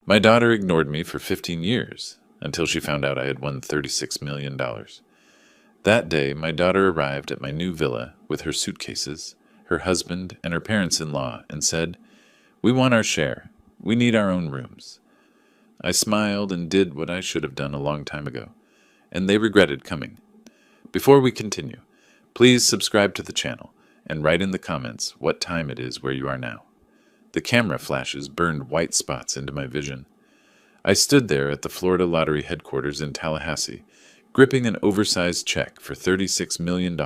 My daughter ignored me for 15 years, until she found out I had won $36 million. That day, my daughter arrived at my new villa with her suitcases, her husband, and her parents-in-law and said, "We want our share. We need our own rooms." I smiled and did what I should have done a long time ago, and they regretted coming. Before we continue, please subscribe to the channel and write in the comments what time it is where you are now. The camera flashes burned white spots into my vision. I stood there at the Florida Lottery headquarters in Tallahassee, gripping an oversized check for $36 million,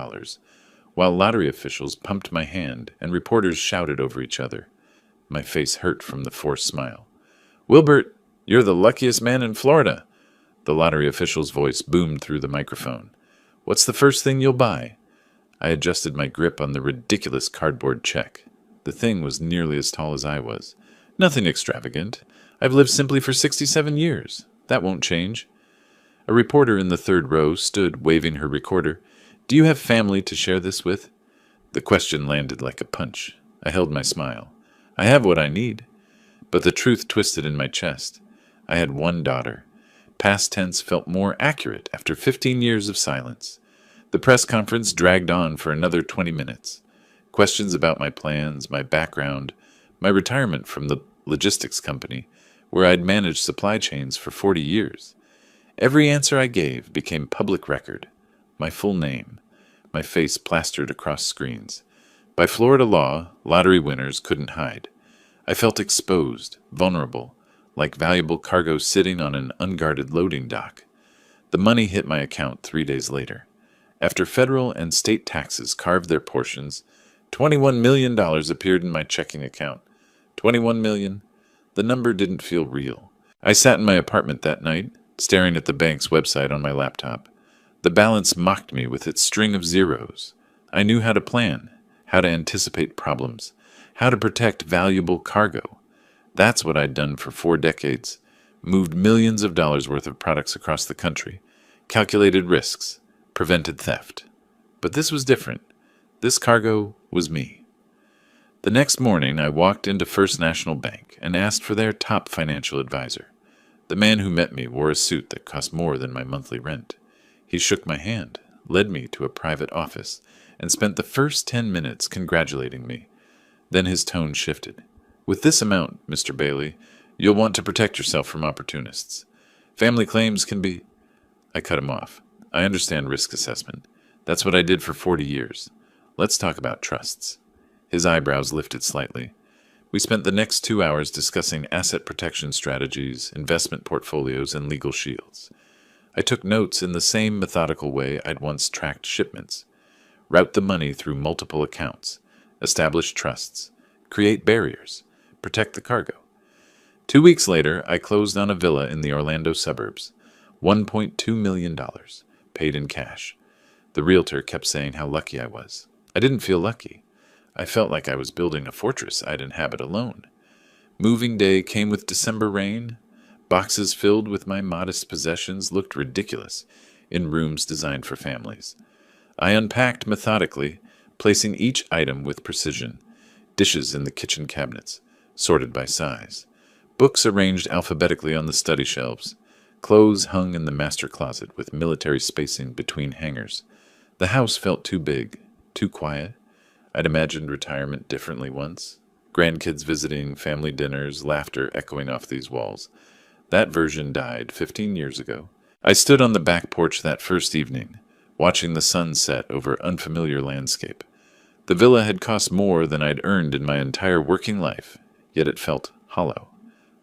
while lottery officials pumped my hand and reporters shouted over each other. My face hurt from the forced smile. "Wilbert, you're the luckiest man in Florida," the lottery official's voice boomed through the microphone. "What's the first thing you'll buy?" I adjusted my grip on the ridiculous cardboard check. The thing was nearly as tall as I was. "Nothing extravagant. I've lived simply for 67 years. That won't change." A reporter in the third row stood waving her recorder. "Do you have family to share this with?" The question landed like a punch. I held my smile. "I have what I need." But the truth twisted in my chest. I had one daughter. Past tense felt more accurate after 15 years of silence. The press conference dragged on for another 20 minutes. Questions about my plans, my background, my retirement from the logistics company, where I'd managed supply chains for 40 years. Every answer I gave became public record. My full name, my face plastered across screens. By Florida law, lottery winners couldn't hide. I felt exposed, vulnerable, like valuable cargo sitting on an unguarded loading dock. The money hit my account 3 days later. After federal and state taxes carved their portions, $21 million appeared in my checking account. 21 million. The number didn't feel real. I sat in my apartment that night, staring at the bank's website on my laptop. The balance mocked me with its string of zeros. I knew how to plan, how to anticipate problems, how to protect valuable cargo. That's what I'd done for 4 decades. Moved millions of dollars worth of products across the country, calculated risks, prevented theft. But this was different. This cargo was me. The next morning, I walked into First National Bank and asked for their top financial advisor. The man who met me wore a suit that cost more than my monthly rent. He shook my hand, led me to a private office, and spent the first 10 minutes congratulating me. Then his tone shifted. "With this amount, Mr. Bailey, you'll want to protect yourself from opportunists. Family claims can be—" I cut him off. "I understand risk assessment. That's what I did for 40 years. Let's talk about trusts." His eyebrows lifted slightly. We spent the next 2 hours discussing asset protection strategies, investment portfolios, and legal shields. I took notes in the same methodical way I'd once tracked shipments. Route the money through multiple accounts, establish trusts, create barriers, protect the cargo. 2 weeks later, I closed on a villa in the Orlando suburbs. $1.2 million, paid in cash. The realtor kept saying how lucky I was. I didn't feel lucky. I felt like I was building a fortress I'd inhabit alone. Moving day came with December rain. Boxes filled with my modest possessions looked ridiculous in rooms designed for families. I unpacked methodically, placing each item with precision. Dishes in the kitchen cabinets, sorted by size. Books arranged alphabetically on the study shelves. Clothes hung in the master closet with military spacing between hangers. The house felt too big, too quiet. I'd imagined retirement differently once. Grandkids visiting, family dinners, laughter echoing off these walls. That version died 15 years ago. I stood on the back porch that first evening, watching the sun set over unfamiliar landscape. The villa had cost more than I'd earned in my entire working life, yet it felt hollow.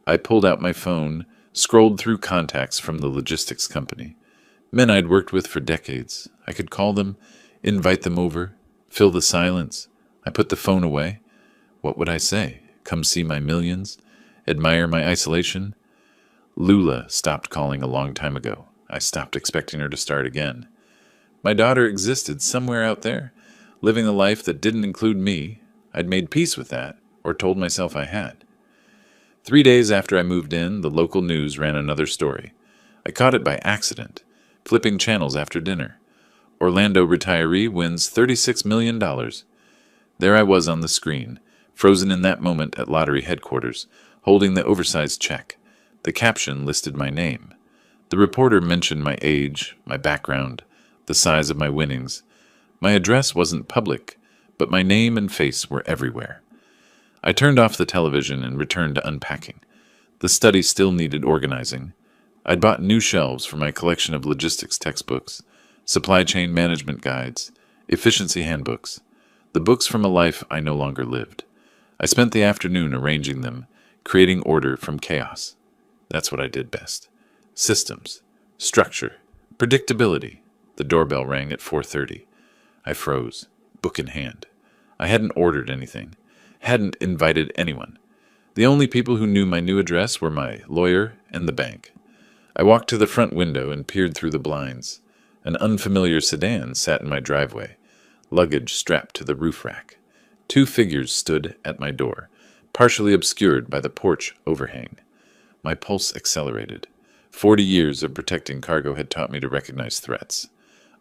I pulled out my phone, scrolled through contacts from the logistics company. Men I'd worked with for decades. I could call them, invite them over, fill the silence. I put the phone away. What would I say? Come see my millions? Admire my isolation? Lula stopped calling a long time ago. I stopped expecting her to start again. My daughter existed somewhere out there, living a life that didn't include me. I'd made peace with that, or told myself I had. 3 days after I moved in, the local news ran another story. I caught it by accident, flipping channels after dinner. Orlando retiree wins $36 million. There I was on the screen, frozen in that moment at lottery headquarters, holding the oversized check. The caption listed my name. The reporter mentioned my age, my background, the size of my winnings. My address wasn't public, but my name and face were everywhere. I turned off the television and returned to unpacking. The study still needed organizing. I'd bought new shelves for my collection of logistics textbooks, supply chain management guides, efficiency handbooks, the books from a life I no longer lived. I spent the afternoon arranging them, creating order from chaos. That's what I did best. Systems, structure, predictability. The doorbell rang at 4:30. I froze, book in hand. I hadn't ordered anything, hadn't invited anyone. The only people who knew my new address were my lawyer and the bank. I walked to the front window and peered through the blinds. An unfamiliar sedan sat in my driveway, luggage strapped to the roof rack. Two figures stood at my door, partially obscured by the porch overhang. My pulse accelerated. 40 years of protecting cargo had taught me to recognize threats.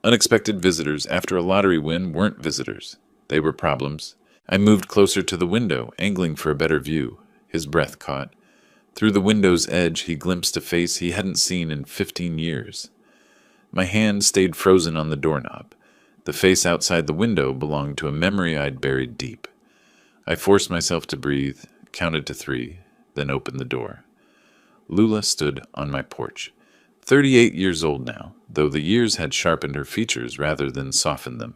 Unexpected visitors after a lottery win weren't visitors. They were problems. I moved closer to the window, angling for a better view. His breath caught. Through the window's edge, he glimpsed a face he hadn't seen in 15 years. My hand stayed frozen on the doorknob. The face outside the window belonged to a memory I'd buried deep. I forced myself to breathe, counted to 3, then opened the door. Lula stood on my porch. 38 years old now, though the years had sharpened her features rather than softened them.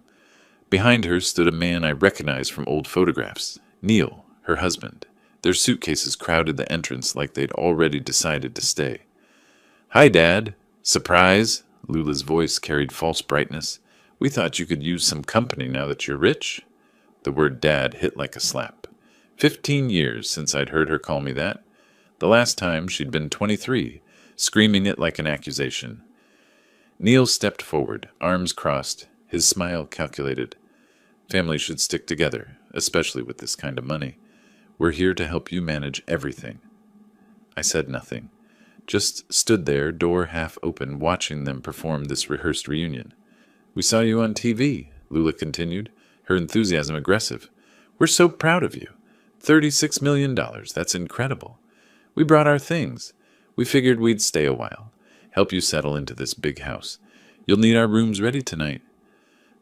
Behind her stood a man I recognized from old photographs, Neil, her husband. Their suitcases crowded the entrance like they'd already decided to stay. "Hi, Dad." "Surprise?" Lula's voice carried false brightness. "We thought you could use some company now that you're rich." The word Dad hit like a slap. 15 years since I'd heard her call me that. The last time she'd been 23, screaming it like an accusation. Neil stepped forward, arms crossed, his smile calculated. "Families should stick together, especially with this kind of money. We're here to help you manage everything." I said nothing, just stood there, door half open, watching them perform this rehearsed reunion. "We saw you on TV," Lula continued, her enthusiasm aggressive. "We're so proud of you. $36 million, that's incredible. We brought our things. We figured we'd stay a while, help you settle into this big house. You'll need our rooms ready tonight."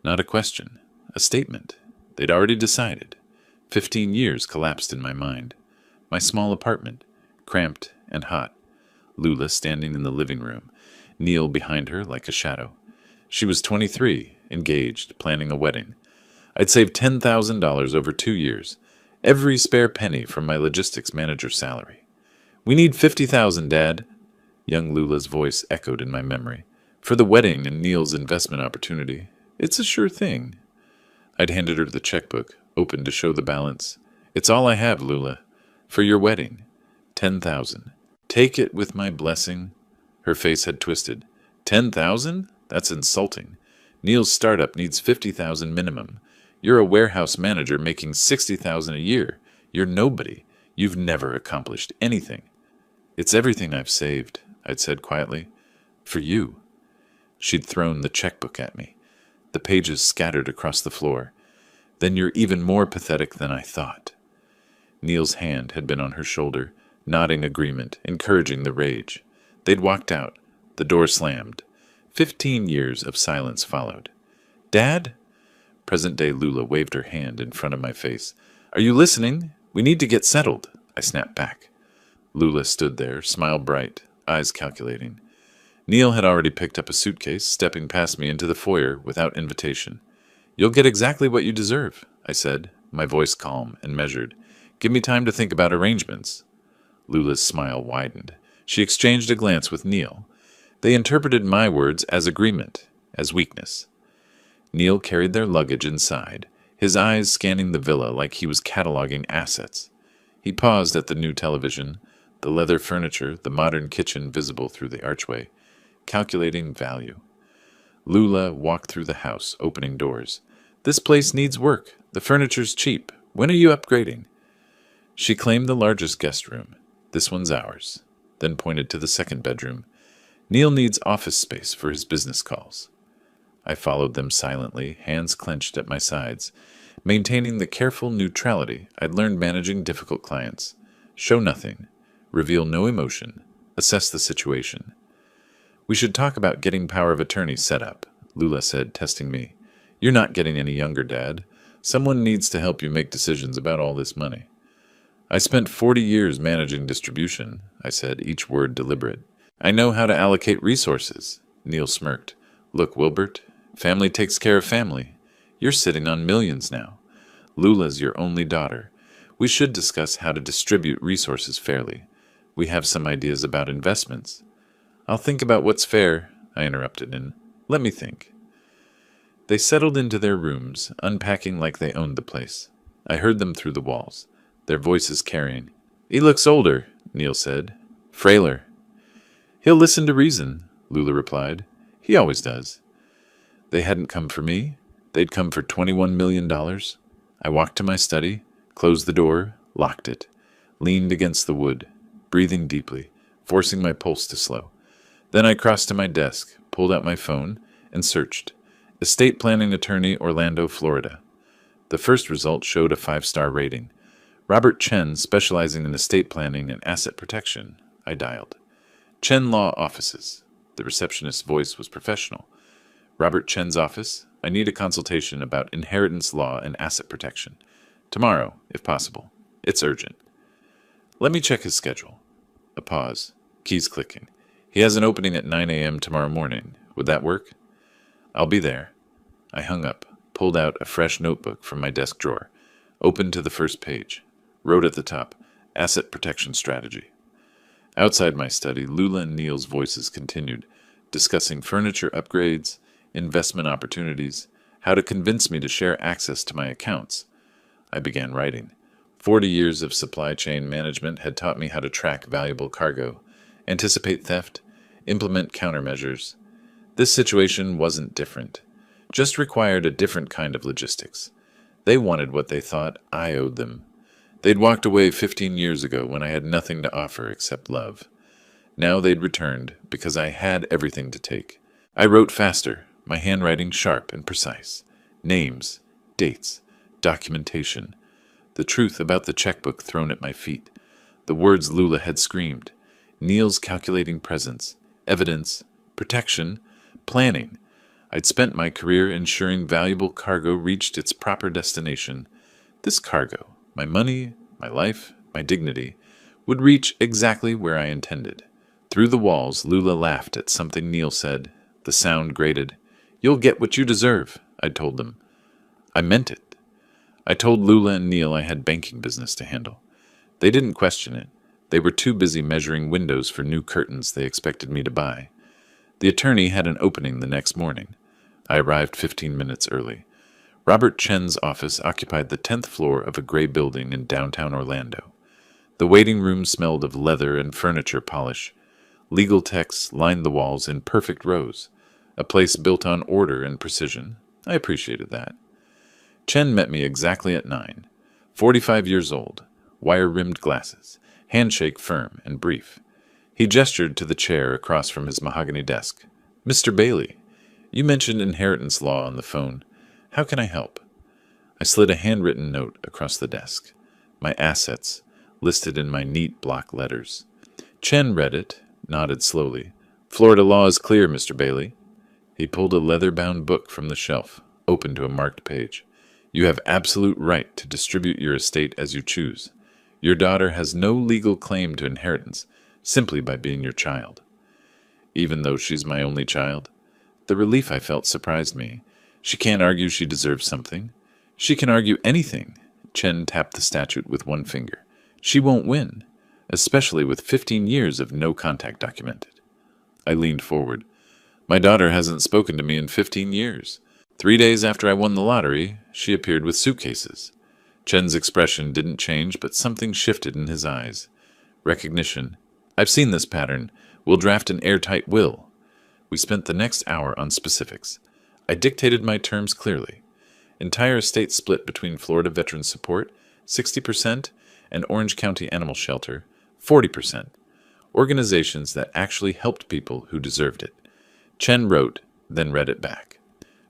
Not a question, a statement. They'd already decided. 15 years collapsed in my mind. My small apartment, cramped and hot. Lula standing in the living room, Neil behind her like a shadow. She was 23, engaged, planning a wedding. I'd saved $10,000 over 2 years, every spare penny from my logistics manager's salary. "We need $50,000, Dad." Young Lula's voice echoed in my memory. "For the wedding and Neil's investment opportunity. It's a sure thing." I'd handed her the checkbook, open to show the balance. "It's all I have, Lula. For your wedding. 10,000. Take it with my blessing." Her face had twisted. 10,000? That's insulting. Neil's startup needs 50,000 minimum. You're a warehouse manager making 60,000 a year. You're nobody. You've never accomplished anything. "It's everything I've saved," I'd said quietly. "For you." She'd thrown the checkbook at me. The pages scattered across the floor. "Then you're even more pathetic than I thought." Neil's hand had been on her shoulder, nodding agreement, encouraging the rage. They'd walked out. The door slammed. 15 years of silence followed. "Dad?" Present-day Lula waved her hand in front of my face. "Are you listening? We need to get settled." I snapped back. Lula stood there, smile bright, eyes calculating. Neil had already picked up a suitcase, stepping past me into the foyer without invitation. "You'll get exactly what you deserve," I said, my voice calm and measured. "Give me time to think about arrangements." Lula's smile widened. She exchanged a glance with Neil. They interpreted my words as agreement, as weakness. Neil carried their luggage inside, his eyes scanning the villa like he was cataloging assets. He paused at the new television, the leather furniture, the modern kitchen visible through the archway, calculating value. Lula walked through the house, opening doors. "This place needs work. The furniture's cheap. When are you upgrading?" She claimed the largest guest room. "This one's ours," then pointed to the second bedroom. "Neil needs office space for his business calls." I followed them silently, hands clenched at my sides, maintaining the careful neutrality I'd learned managing difficult clients. Show nothing, reveal no emotion, assess the situation. We should talk about getting power of attorney set up, Lula said, testing me. You're not getting any younger, Dad. Someone needs to help you make decisions about all this money. I spent 40 years managing distribution, I said, each word deliberate. I know how to allocate resources, Neil smirked. Look, Wilbert, family takes care of family. You're sitting on millions now. Lula's your only daughter. We should discuss how to distribute resources fairly. We have some ideas about investments. I'll think about what's fair, I interrupted, and let me think. They settled into their rooms, unpacking like they owned the place. I heard them through the walls, their voices carrying. He looks older, Neil said. Frailer. He'll listen to reason, Lula replied. He always does. They hadn't come for me. They'd come for $21 million. I walked to my study, closed the door, locked it, leaned against the wood, breathing deeply, forcing my pulse to slow. Then I crossed to my desk, pulled out my phone, and searched. Estate planning attorney, Orlando, Florida. The first result showed a 5-star rating. Robert Chen, specializing in estate planning and asset protection. I dialed. Chen Law Offices. The receptionist's voice was professional. Robert Chen's office. I need a consultation about inheritance law and asset protection. Tomorrow, if possible. It's urgent. Let me check his schedule. A pause. Keys clicking. He has an opening at 9 a.m. tomorrow morning. Would that work? I'll be there. I hung up, pulled out a fresh notebook from my desk drawer, opened to the first page, wrote at the top, Asset Protection Strategy. Outside my study, Lula and Neil's voices continued, discussing furniture upgrades, investment opportunities, how to convince me to share access to my accounts. I began writing. 40 years of supply chain management had taught me how to track valuable cargo, anticipate theft, implement countermeasures. This situation wasn't different, just required a different kind of logistics. They wanted what they thought I owed them. They'd walked away 15 years ago when I had nothing to offer except love. Now they'd returned because I had everything to take. I wrote faster, my handwriting sharp and precise. Names, dates, documentation. The truth about the checkbook thrown at my feet. The words Lula had screamed. Neil's calculating presence. Evidence. Protection. Planning. I'd spent my career ensuring valuable cargo reached its proper destination. This cargo, my money, my life, my dignity, would reach exactly where I intended. Through the walls, Lula laughed at something Neil said. The sound grated. You'll get what you deserve, I'd told them. I meant it. I told Lula and Neil I had banking business to handle. They didn't question it. They were too busy measuring windows for new curtains they expected me to buy. The attorney had an opening the next morning. I arrived 15 minutes early. Robert Chen's office occupied the 10th floor of a gray building in downtown Orlando. The waiting room smelled of leather and furniture polish. Legal texts lined the walls in perfect rows, a place built on order and precision. I appreciated that. Chen met me exactly at 9. 45 years old, wire-rimmed glasses, handshake firm and brief. He gestured to the chair across from his mahogany desk. Mr. Bailey, you mentioned inheritance law on the phone. How can I help? I slid a handwritten note across the desk. My assets, listed in my neat block letters. Chen read it, nodded slowly. Florida law is clear, Mr. Bailey. He pulled a leather-bound book from the shelf, open to a marked page. You have absolute right to distribute your estate as you choose. Your daughter has no legal claim to inheritance, simply by being your child. Even though she's my only child, the relief I felt surprised me. She can't argue she deserves something. She can argue anything. Chen tapped the statute with one finger. She won't win, especially with 15 years of no contact documented. I leaned forward. My daughter hasn't spoken to me in 15 years. 3 days after I won the lottery, she appeared with suitcases. Chen's expression didn't change, but something shifted in his eyes. Recognition. I've seen this pattern. We'll draft an airtight will. We spent the next hour on specifics. I dictated my terms clearly. Entire estate split between Florida Veterans Support, 60%, and Orange County Animal Shelter, 40%. Organizations that actually helped people who deserved it. Chen wrote, then read it back.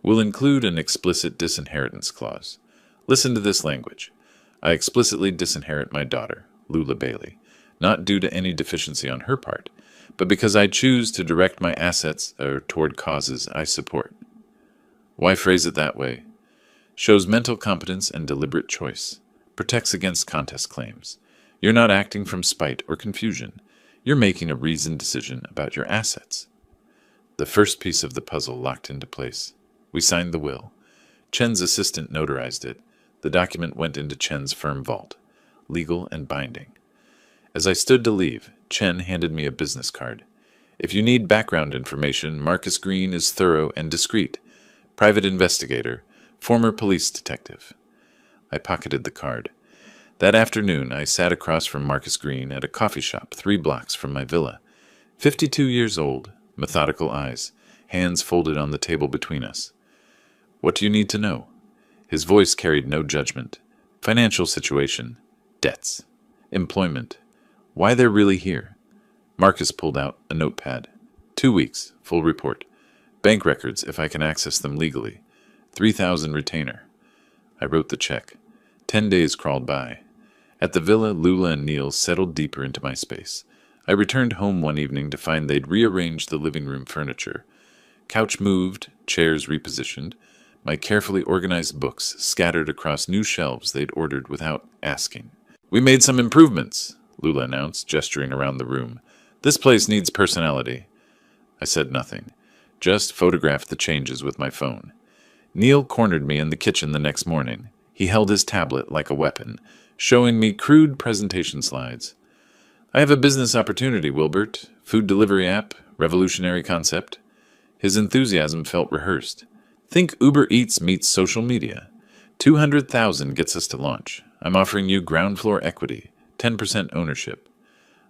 We'll include an explicit disinheritance clause. Listen to this language. I explicitly disinherit my daughter, Lula Bailey, not due to any deficiency on her part, but because I choose to direct my assets toward causes I support. Why phrase it that way? Shows mental competence and deliberate choice. Protects against contest claims. You're not acting from spite or confusion. You're making a reasoned decision about your assets. The first piece of the puzzle locked into place. We signed the will. Chen's assistant notarized it. The document went into Chen's firm vault, legal and binding. As I stood to leave, Chen handed me a business card. If you need background information, Marcus Green is thorough and discreet. Private investigator, former police detective. I pocketed the card. That afternoon, I sat across from Marcus Green at a coffee shop 3 blocks from my villa. 52 years old, methodical eyes, hands folded on the table between us. What do you need to know? His voice carried no judgment. Financial situation, debts, employment, why they're really here. Marcus pulled out a notepad. 2 weeks, full report. Bank records, if I can access them legally. 3,000 retainer. I wrote the check. 10 days crawled by. At the villa, Lula and Neil settled deeper into my space. I returned home one evening to find they'd rearranged the living room furniture. Couch moved, chairs repositioned, my carefully organized books scattered across new shelves they'd ordered without asking. We made some improvements, Lula announced, gesturing around the room. This place needs personality. I said nothing, just photographed the changes with my phone. Neil cornered me in the kitchen the next morning. He held his tablet like a weapon, showing me crude presentation slides. I have a business opportunity, Wilbert. Food delivery app, revolutionary concept. His enthusiasm felt rehearsed. Think Uber Eats meets social media. 200,000 gets us to launch. I'm offering you ground floor equity, 10% ownership.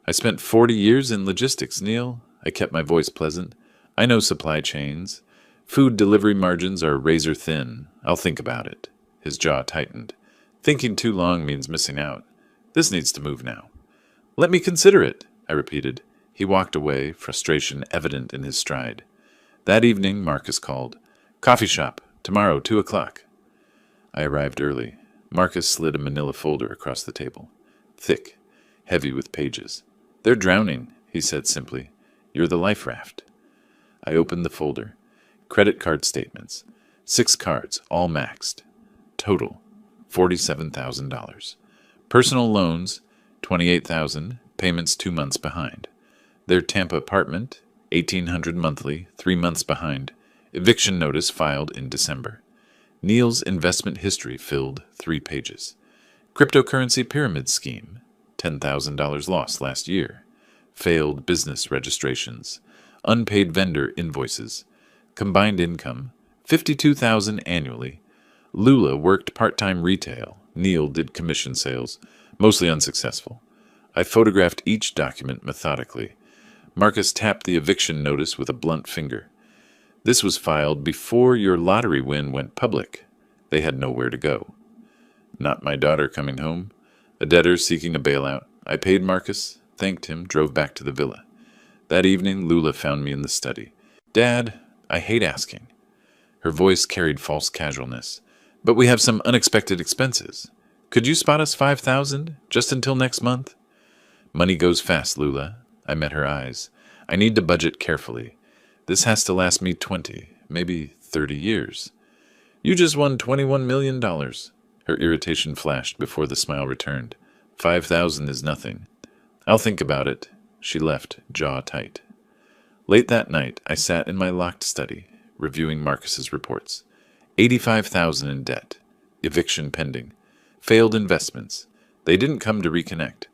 I spent 40 years in logistics, Neil. I kept my voice pleasant. I know supply chains. Food delivery margins are razor thin. I'll think about it. His jaw tightened. Thinking too long means missing out. This needs to move now. Let me consider it, I repeated. He walked away, frustration evident in his stride. That evening, Marcus called. Coffee shop, tomorrow, 2 o'clock. I arrived early. Marcus slid a manila folder across the table. Thick, heavy with pages. They're drowning, he said simply. You're the life raft. I opened the folder. Credit card statements. 6 cards, all maxed. Total, $47,000. Personal loans, $28,000, payments 2 months behind. Their Tampa apartment, $1,800 monthly, 3 months behind. Eviction notice filed in December. Neil's investment history filled 3 pages. Cryptocurrency pyramid scheme, $10,000 lost last year. Failed business registrations. Unpaid vendor invoices. Combined income, $52,000 annually. Lula worked part-time retail. Neil did commission sales, mostly unsuccessful. I photographed each document methodically. Marcus tapped the eviction notice with a blunt finger. This was filed before your lottery win went public. They had nowhere to go. Not my daughter coming home. A debtor seeking a bailout. I paid Marcus, thanked him, drove back to the villa. That evening, Lula found me in the study. Dad, I hate asking. Her voice carried false casualness. But we have some unexpected expenses. Could you spot us 5,000, just until next month? Money goes fast, Lula. I met her eyes. I need to budget carefully. This has to last me 20, maybe 30 years. You just won $21 million. Her irritation flashed before the smile returned. 5,000 is nothing. I'll think about it. She left, jaw tight. Late that night, I sat in my locked study, reviewing Marcus's reports. 85,000 in debt. Eviction pending. Failed investments. They didn't come to reconnect.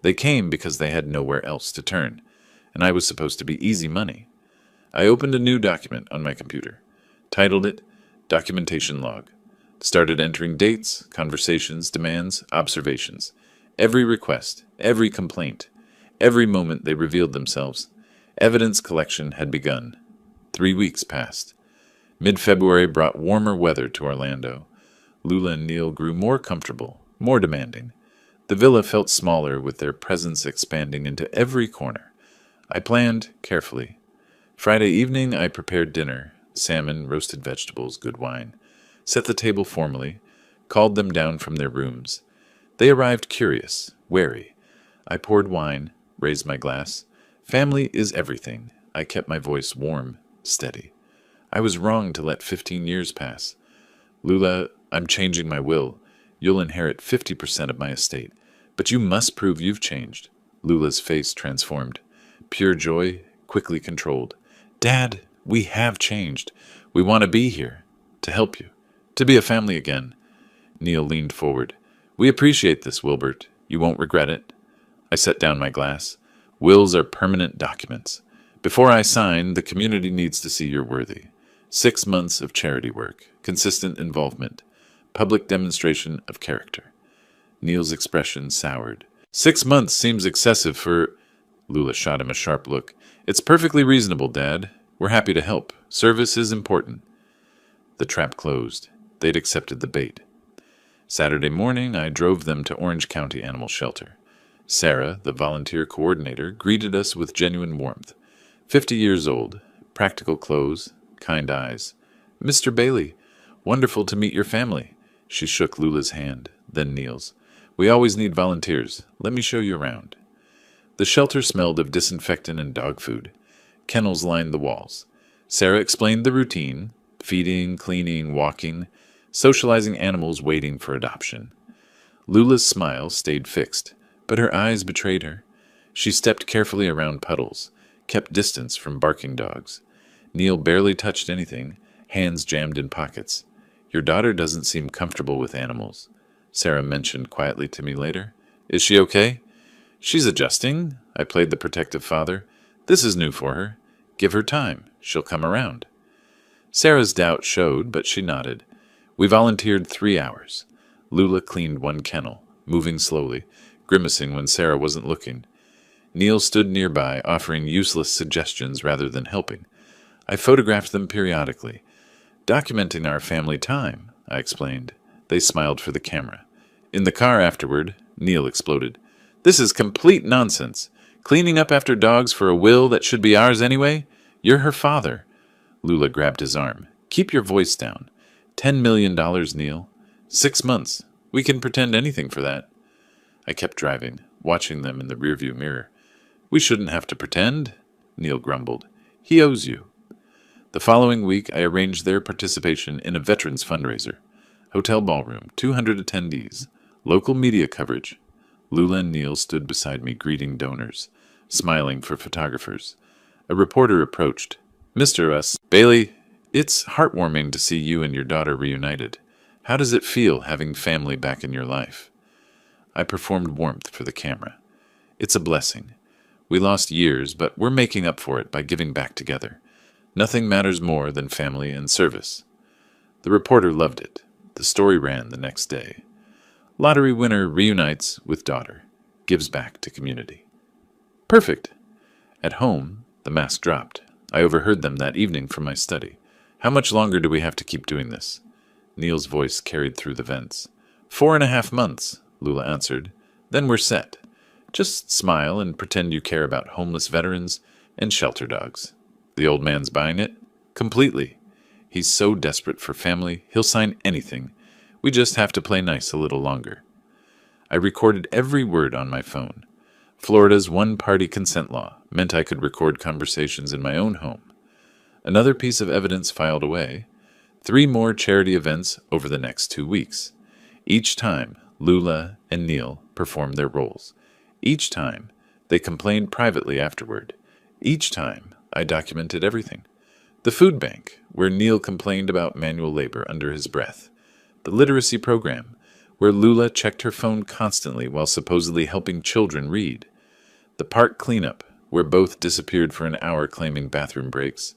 They came because they had nowhere else to turn, and I was supposed to be easy money. I opened a new document on my computer, titled it Documentation Log. Started entering dates, conversations, demands, observations. Every request, every complaint, every moment they revealed themselves. Evidence collection had begun. 3 weeks passed. Mid-February brought warmer weather to Orlando. Lula and Neil grew more comfortable, more demanding. The villa felt smaller, with their presence expanding into every corner. I planned carefully. Friday evening, I prepared dinner, salmon, roasted vegetables, good wine. Set the table formally, called them down from their rooms. They arrived curious, wary. I poured wine, raised my glass, Family is everything. I kept my voice warm, steady. I was wrong to let 15 years pass. Lula, I'm changing my will. You'll inherit 50% of my estate. But you must prove you've changed. Lula's face transformed. Pure joy, quickly controlled. Dad, we have changed. We want to be here. To help you. To be a family again. Neil leaned forward. We appreciate this, Wilbert. You won't regret it. I set down my glass. Wills are permanent documents. Before I sign, the community needs to see you're worthy. 6 months of charity work, consistent involvement, public demonstration of character. Neil's expression soured. 6 months seems excessive for... Lula shot him a sharp look. It's perfectly reasonable, Dad. We're happy to help. Service is important. The trap closed. They'd accepted the bait. Saturday morning, I drove them to Orange County Animal Shelter. Sarah, the volunteer coordinator, greeted us with genuine warmth. 50 years old, practical clothes, kind eyes. Mr. Bailey, wonderful to meet your family. She shook Lula's hand, then Neil's. We always need volunteers. Let me show you around. The shelter smelled of disinfectant and dog food. Kennels lined the walls. Sarah explained the routine, feeding, cleaning, walking, socializing animals waiting for adoption. Lula's smile stayed fixed, but her eyes betrayed her. She stepped carefully around puddles, kept distance from barking dogs. Neil barely touched anything, hands jammed in pockets. Your daughter doesn't seem comfortable with animals, Sarah mentioned quietly to me later. Is she okay? She's adjusting. I played the protective father. This is new for her. Give her time. She'll come around. Sarah's doubt showed, but she nodded. We volunteered 3 hours. Lula cleaned one kennel, moving slowly, grimacing when Sarah wasn't looking. Neil stood nearby, offering useless suggestions rather than helping. I photographed them periodically. Documenting our family time, I explained. They smiled for the camera. In the car afterward, Neil exploded. This is complete nonsense. Cleaning up after dogs for a will that should be ours anyway? You're her father. Lula grabbed his arm. Keep your voice down. $10 million, Neil. 6 months. We can pretend anything for that. I kept driving, watching them in the rearview mirror. We shouldn't have to pretend, Neil grumbled. He owes you. The following week, I arranged their participation in a veterans fundraiser. Hotel ballroom, 200 attendees, local media coverage. Lula and Neil stood beside me greeting donors, smiling for photographers. A reporter approached. Mr. Bailey, it's heartwarming to see you and your daughter reunited. How does it feel having family back in your life? I performed warmth for the camera. It's a blessing. We lost years, but we're making up for it by giving back together. Nothing matters more than family and service. The reporter loved it. The story ran the next day. Lottery winner reunites with daughter. Gives back to community. Perfect. At home, the mask dropped. I overheard them that evening from my study. How much longer do we have to keep doing this? Neil's voice carried through the vents. 4.5 months, Lula answered. Then we're set. Just smile and pretend you care about homeless veterans and shelter dogs. The old man's buying it? Completely. He's so desperate for family, he'll sign anything. We just have to play nice a little longer. I recorded every word on my phone. Florida's one-party consent law meant I could record conversations in my own home. Another piece of evidence filed away. 3 more charity events over the next 2 weeks. Each time, Lula and Neil performed their roles. Each time, they complained privately afterward. Each time, I documented everything. The food bank, where Neil complained about manual labor under his breath. The literacy program, where Lula checked her phone constantly while supposedly helping children read. The park cleanup, where both disappeared for an hour claiming bathroom breaks.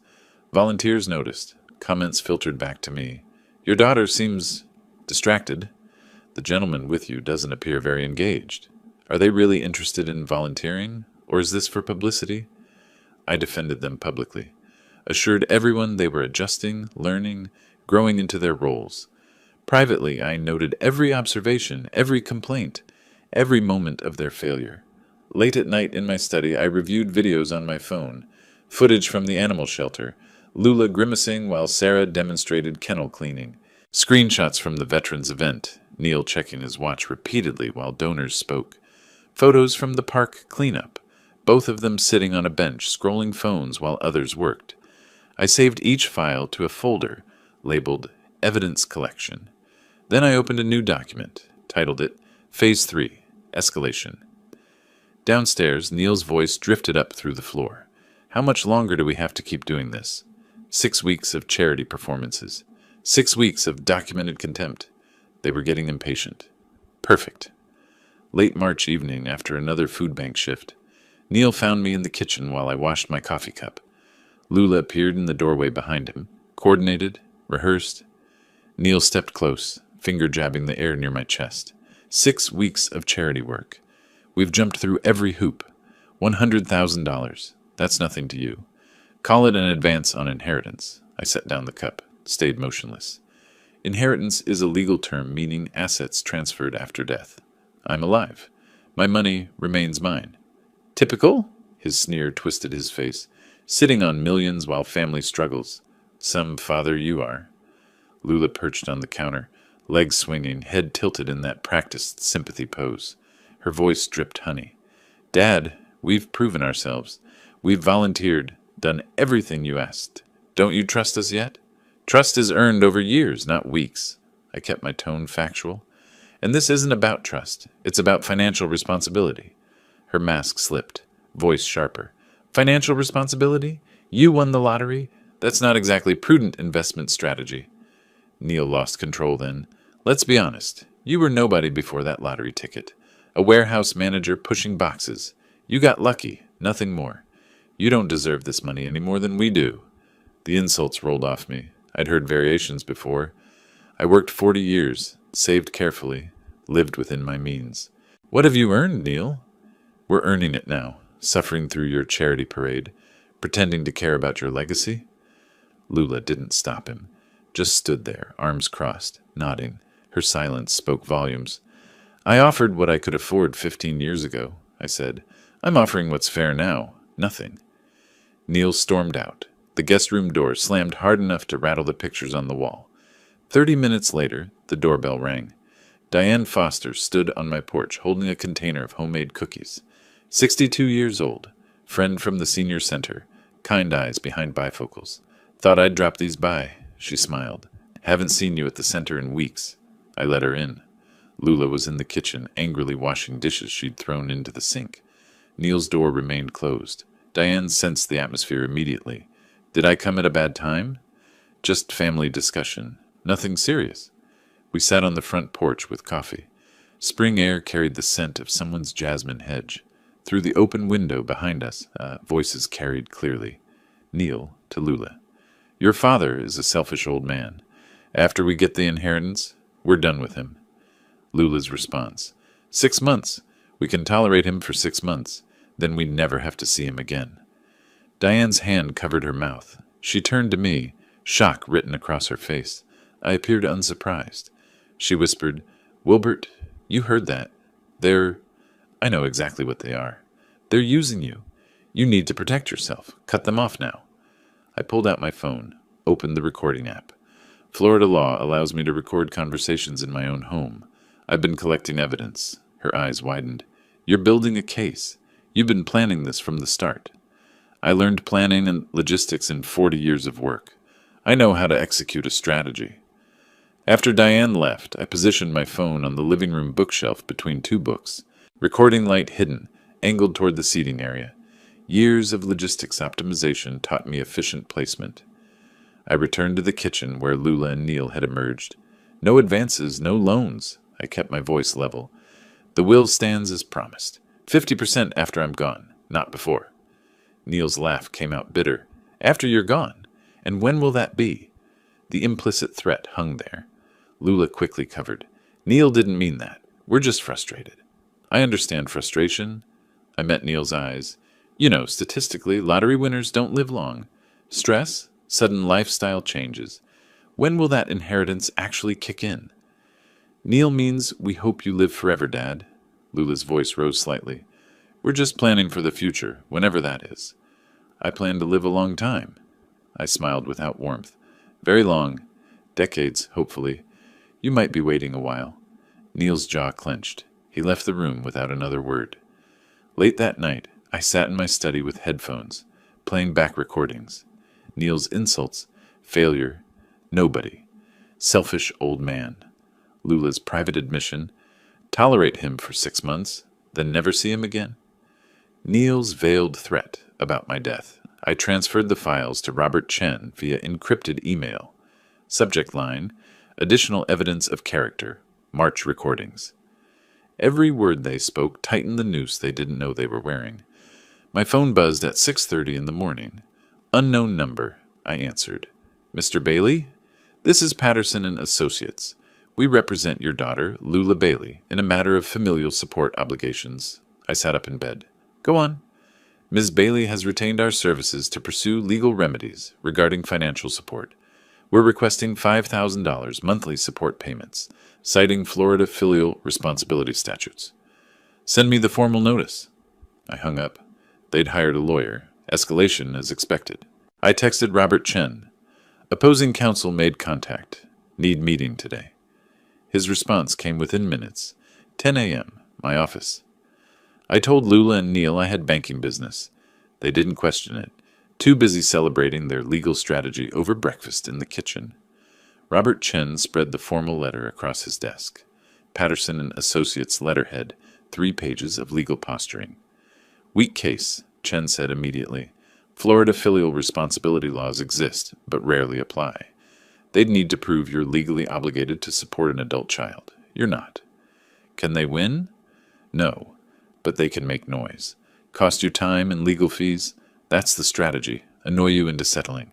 Volunteers noticed. Comments filtered back to me. Your daughter seems distracted. The gentleman with you doesn't appear very engaged. Are they really interested in volunteering, or is this for publicity? I defended them publicly, assured everyone they were adjusting, learning, growing into their roles. Privately, I noted every observation, every complaint, every moment of their failure. Late at night in my study, I reviewed videos on my phone, footage from the animal shelter, Lula grimacing while Sarah demonstrated kennel cleaning, screenshots from the veterans event, Neil checking his watch repeatedly while donors spoke, photos from the park cleanup, both of them sitting on a bench scrolling phones while others worked. I saved each file to a folder labeled Evidence Collection. Then I opened a new document, titled it Phase 3, Escalation. Downstairs, Neil's voice drifted up through the floor. How much longer do we have to keep doing this? 6 weeks of charity performances. 6 weeks of documented contempt. They were getting impatient. Perfect. Late March evening, after another food bank shift, Neil found me in the kitchen while I washed my coffee cup. Lula appeared in the doorway behind him, coordinated, rehearsed. Neil stepped close, finger jabbing the air near my chest. 6 weeks of charity work. We've jumped through every hoop. $100,000. That's nothing to you. Call it an advance on inheritance. I set down the cup, stayed motionless. Inheritance is a legal term meaning assets transferred after death. I'm alive. My money remains mine. Typical? His sneer twisted his face. Sitting on millions while family struggles. Some father you are. Lula perched on the counter, legs swinging, head tilted in that practiced sympathy pose. Her voice dripped honey. Dad, we've proven ourselves. We've volunteered, done everything you asked. Don't you trust us yet? Trust is earned over years, not weeks. I kept my tone factual. And this isn't about trust. It's about financial responsibility. Her mask slipped, voice sharper. Financial responsibility? You won the lottery? That's not exactly prudent investment strategy. Neil lost control then. Let's be honest. You were nobody before that lottery ticket. A warehouse manager pushing boxes. You got lucky, nothing more. You don't deserve this money any more than we do. The insults rolled off me. I'd heard variations before. I worked 40 years, saved carefully, lived within my means. What have you earned, Neil? We're earning it now, suffering through your charity parade, pretending to care about your legacy. Lula didn't stop him, just stood there, arms crossed, nodding. Her silence spoke volumes. I offered what I could afford 15 years ago, I said. I'm offering what's fair now. Nothing. Neil stormed out. The guest room door slammed hard enough to rattle the pictures on the wall. 30 minutes later, the doorbell rang. Diane Foster stood on my porch holding a container of homemade cookies. 62 years old, friend from the senior center, kind eyes behind bifocals. Thought I'd drop these by, she smiled. Haven't seen you at the center in weeks. I let her in. Lula was in the kitchen, angrily washing dishes she'd thrown into the sink. Neil's door remained closed. Diane sensed the atmosphere immediately. Did I come at a bad time? Just family discussion. Nothing serious. We sat on the front porch with coffee. Spring air carried the scent of someone's jasmine hedge. Through the open window behind us, voices carried clearly. Neil to Lula. Your father is a selfish old man. After we get the inheritance, we're done with him. Lula's response. 6 months. We can tolerate him for 6 months. Then we never have to see him again. Diane's hand covered her mouth. She turned to me, shock written across her face. I appeared unsurprised. She whispered, Wilbert, you heard that. I know exactly what they are. They're using you. You need to protect yourself. Cut them off now. I pulled out my phone, opened the recording app. Florida law allows me to record conversations in my own home. I've been collecting evidence. Her eyes widened. You're building a case. You've been planning this from the start. I learned planning and logistics in 40 years of work. I know how to execute a strategy. After Diane left, I positioned my phone on the living room bookshelf between 2 books, recording light hidden, angled toward the seating area. Years of logistics optimization taught me efficient placement. I returned to the kitchen where Lula and Neil had emerged. No advances, no loans. I kept my voice level. The will stands as promised. 50% after I'm gone, not before. Neil's laugh came out bitter. After you're gone? And when will that be? The implicit threat hung there. Lula quickly covered. Neil didn't mean that. We're just frustrated. I understand frustration. I met Neil's eyes. You know, statistically, lottery winners don't live long. Stress, sudden lifestyle changes. When will that inheritance actually kick in? Neil means we hope you live forever, Dad. Lula's voice rose slightly. We're just planning for the future, whenever that is. I plan to live a long time. I smiled without warmth. Very long. Decades, hopefully. You might be waiting a while. Neil's jaw clenched. He left the room without another word. Late that night, I sat in my study with headphones, playing back recordings. Neil's insults, failure, nobody, selfish old man. Lula's private admission, tolerate him for 6 months, then never see him again. Neil's veiled threat about my death. I transferred the files to Robert Chen via encrypted email. Subject line, additional evidence of character, March recordings. Every word they spoke tightened the noose they didn't know they were wearing. My phone buzzed at 6:30 in the morning. Unknown number, I answered. Mr. Bailey? This is Patterson and Associates. We represent your daughter, Lula Bailey, in a matter of familial support obligations. I sat up in bed. Go on. Ms. Bailey has retained our services to pursue legal remedies regarding financial support. We're requesting $5,000 monthly support payments, citing Florida filial responsibility statutes. Send me the formal notice. I hung up. They'd hired a lawyer. Escalation as expected. I texted Robert Chen. Opposing counsel made contact. Need meeting today. His response came within minutes. 10 a.m., my office. I told Lula and Neil I had banking business. They didn't question it, too busy celebrating their legal strategy over breakfast in the kitchen. Robert Chen spread the formal letter across his desk. Patterson and Associates letterhead, 3 pages of legal posturing. Weak case, Chen said immediately. Florida filial responsibility laws exist, but rarely apply. They'd need to prove you're legally obligated to support an adult child. You're not. Can they win? No, but they can make noise. Cost you time and legal fees? That's the strategy. Annoy you into settling.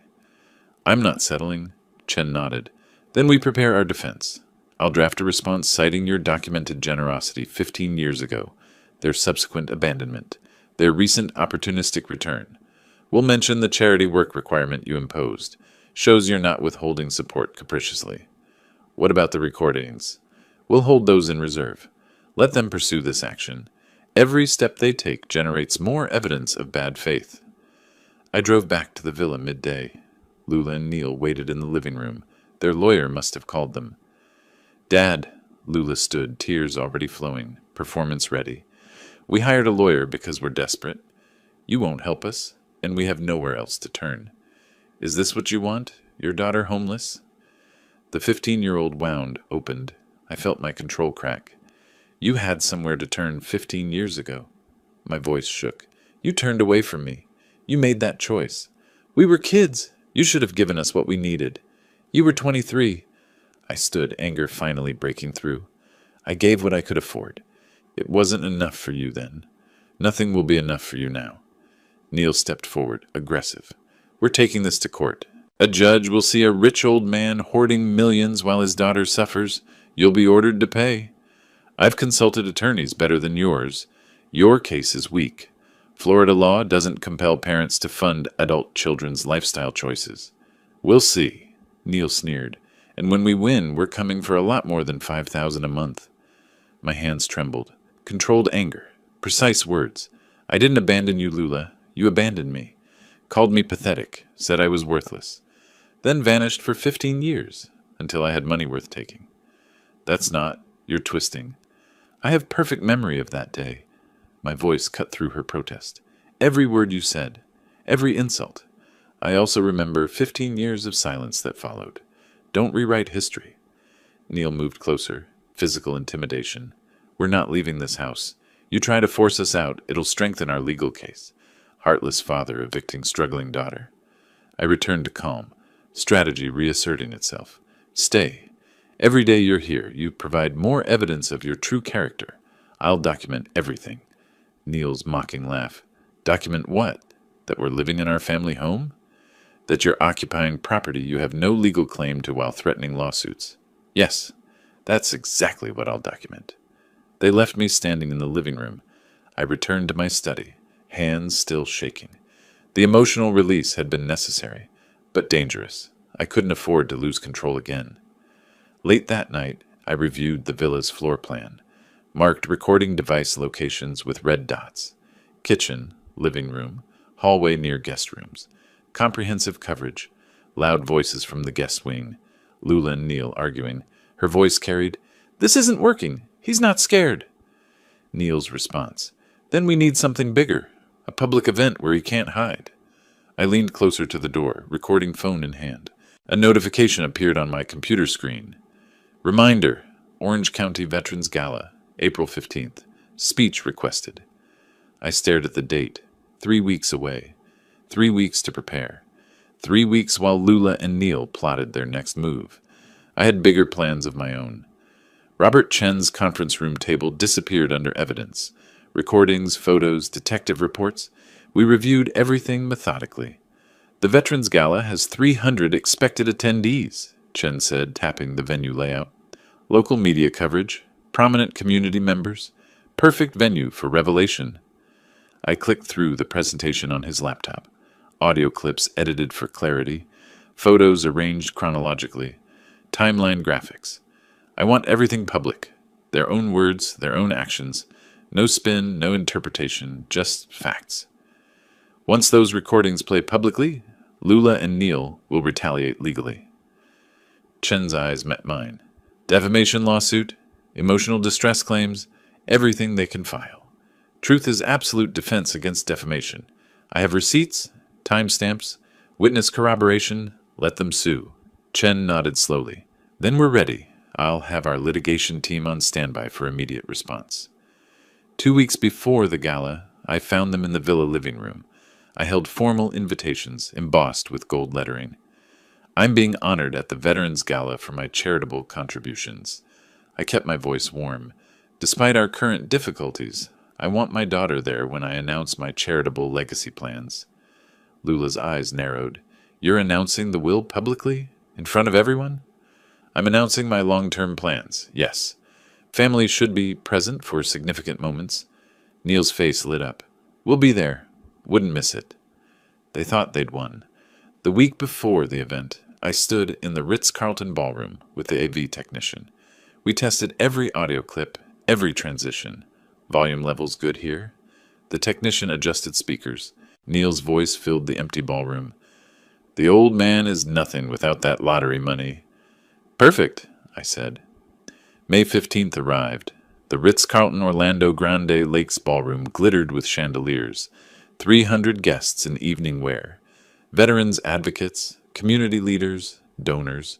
I'm not settling, Chen nodded. Then we prepare our defense. I'll draft a response citing your documented generosity 15 years ago, their subsequent abandonment, their recent opportunistic return. We'll mention the charity work requirement you imposed. Shows you're not withholding support capriciously. What about the recordings? We'll hold those in reserve. Let them pursue this action. Every step they take generates more evidence of bad faith. I drove back to the villa midday. Lula and Neil waited in the living room. Their lawyer must have called them. Dad, Lula stood, tears already flowing, performance ready. We hired a lawyer because we're desperate. You won't help us, and we have nowhere else to turn. Is this what you want? Your daughter homeless? The 15-year-old wound opened. I felt my control crack. You had somewhere to turn 15 years ago. My voice shook. You turned away from me. You made that choice. We were kids. You should have given us what we needed. You were 23. I stood, anger finally breaking through. I gave what I could afford. It wasn't enough for you then. Nothing will be enough for you now. Neil stepped forward, aggressive. We're taking this to court. A judge will see a rich old man hoarding millions while his daughter suffers. You'll be ordered to pay. I've consulted attorneys better than yours. Your case is weak. Florida law doesn't compel parents to fund adult children's lifestyle choices. We'll see, Neil sneered. And when we win, we're coming for a lot more than $5,000 a month. My hands trembled. Controlled anger. Precise words. I didn't abandon you, Lula. You abandoned me. Called me pathetic, said I was worthless, then vanished for 15 years, until I had money worth taking. That's not, you're twisting. I have perfect memory of that day. My voice cut through her protest. Every word you said, every insult. I also remember 15 years of silence that followed. Don't rewrite history. Neil moved closer, physical intimidation. We're not leaving this house. You try to force us out, it'll strengthen our legal case. Heartless father evicting struggling daughter. I returned to calm, strategy reasserting itself. Stay. Every day you're here, you provide more evidence of your true character. I'll document everything. Neil's mocking laugh. Document what? That we're living in our family home? That you're occupying property you have no legal claim to while threatening lawsuits. Yes, that's exactly what I'll document. They left me standing in the living room. I returned to my study, hands still shaking. The emotional release had been necessary, but dangerous. I couldn't afford to lose control again. Late that night, I reviewed the villa's floor plan, marked recording device locations with red dots. Kitchen, living room, hallway near guest rooms. Comprehensive coverage. Loud voices from the guest wing. Lula and Neil arguing. Her voice carried, "This isn't working. He's not scared." Neil's response. "Then we need something bigger. A public event where he can't hide. I leaned closer to the door, recording phone in hand. A notification appeared on my computer screen. Reminder, Orange County Veterans Gala, April 15th. Speech requested. I stared at the date. 3 weeks away. 3 weeks to prepare. 3 weeks while Lula and Neil plotted their next move. I had bigger plans of my own. Robert Chen's conference room table disappeared under evidence. Recordings, photos, detective reports. We reviewed everything methodically. The Veterans Gala has 300 expected attendees, Chen said, tapping the venue layout. Local media coverage, prominent community members, perfect venue for revelation. I clicked through the presentation on his laptop. Audio clips edited for clarity, photos arranged chronologically, timeline graphics. I want everything public. Their own words, their own actions. No spin, no interpretation, just facts. Once those recordings play publicly, Lula and Neil will retaliate legally. Chen's eyes met mine. Defamation lawsuit, emotional distress claims, everything they can file. Truth is absolute defense against defamation. I have receipts, timestamps, witness corroboration, let them sue. Chen nodded slowly. Then we're ready. I'll have our litigation team on standby for immediate response. 2 weeks before the gala, I found them in the villa living room. I held formal invitations, embossed with gold lettering. I'm being honored at the Veterans Gala for my charitable contributions. I kept my voice warm. Despite our current difficulties, I want my daughter there when I announce my charitable legacy plans. Lula's eyes narrowed. You're announcing the will publicly? In front of everyone? I'm announcing my long-term plans, yes. Family should be present for significant moments. Neil's face lit up. We'll be there. Wouldn't miss it. They thought they'd won. The week before the event, I stood in the Ritz-Carlton ballroom with the AV technician. We tested every audio clip, every transition. Volume levels good here. The technician adjusted speakers. Neil's voice filled the empty ballroom. The old man is nothing without that lottery money. Perfect, I said. May 15th arrived. The Ritz-Carlton Orlando Grande Lakes ballroom glittered with chandeliers. 300 guests in evening wear. Veterans advocates, community leaders, donors.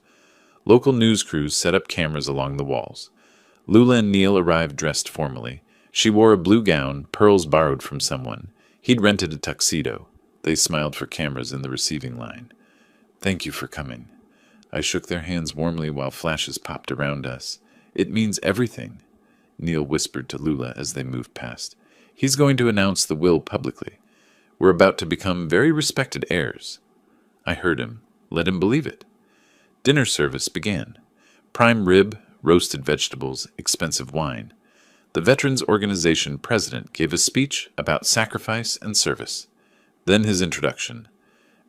Local news crews set up cameras along the walls. Lula and Neil arrived dressed formally. She wore a blue gown, pearls borrowed from someone. He'd rented a tuxedo. They smiled for cameras in the receiving line. Thank you for coming. I shook their hands warmly while flashes popped around us. It means everything, Neil whispered to Lula as they moved past. He's going to announce the will publicly. We're about to become very respected heirs. I heard him. Let him believe it. Dinner service began. Prime rib, roasted vegetables, expensive wine. The Veterans Organization president gave a speech about sacrifice and service. Then his introduction.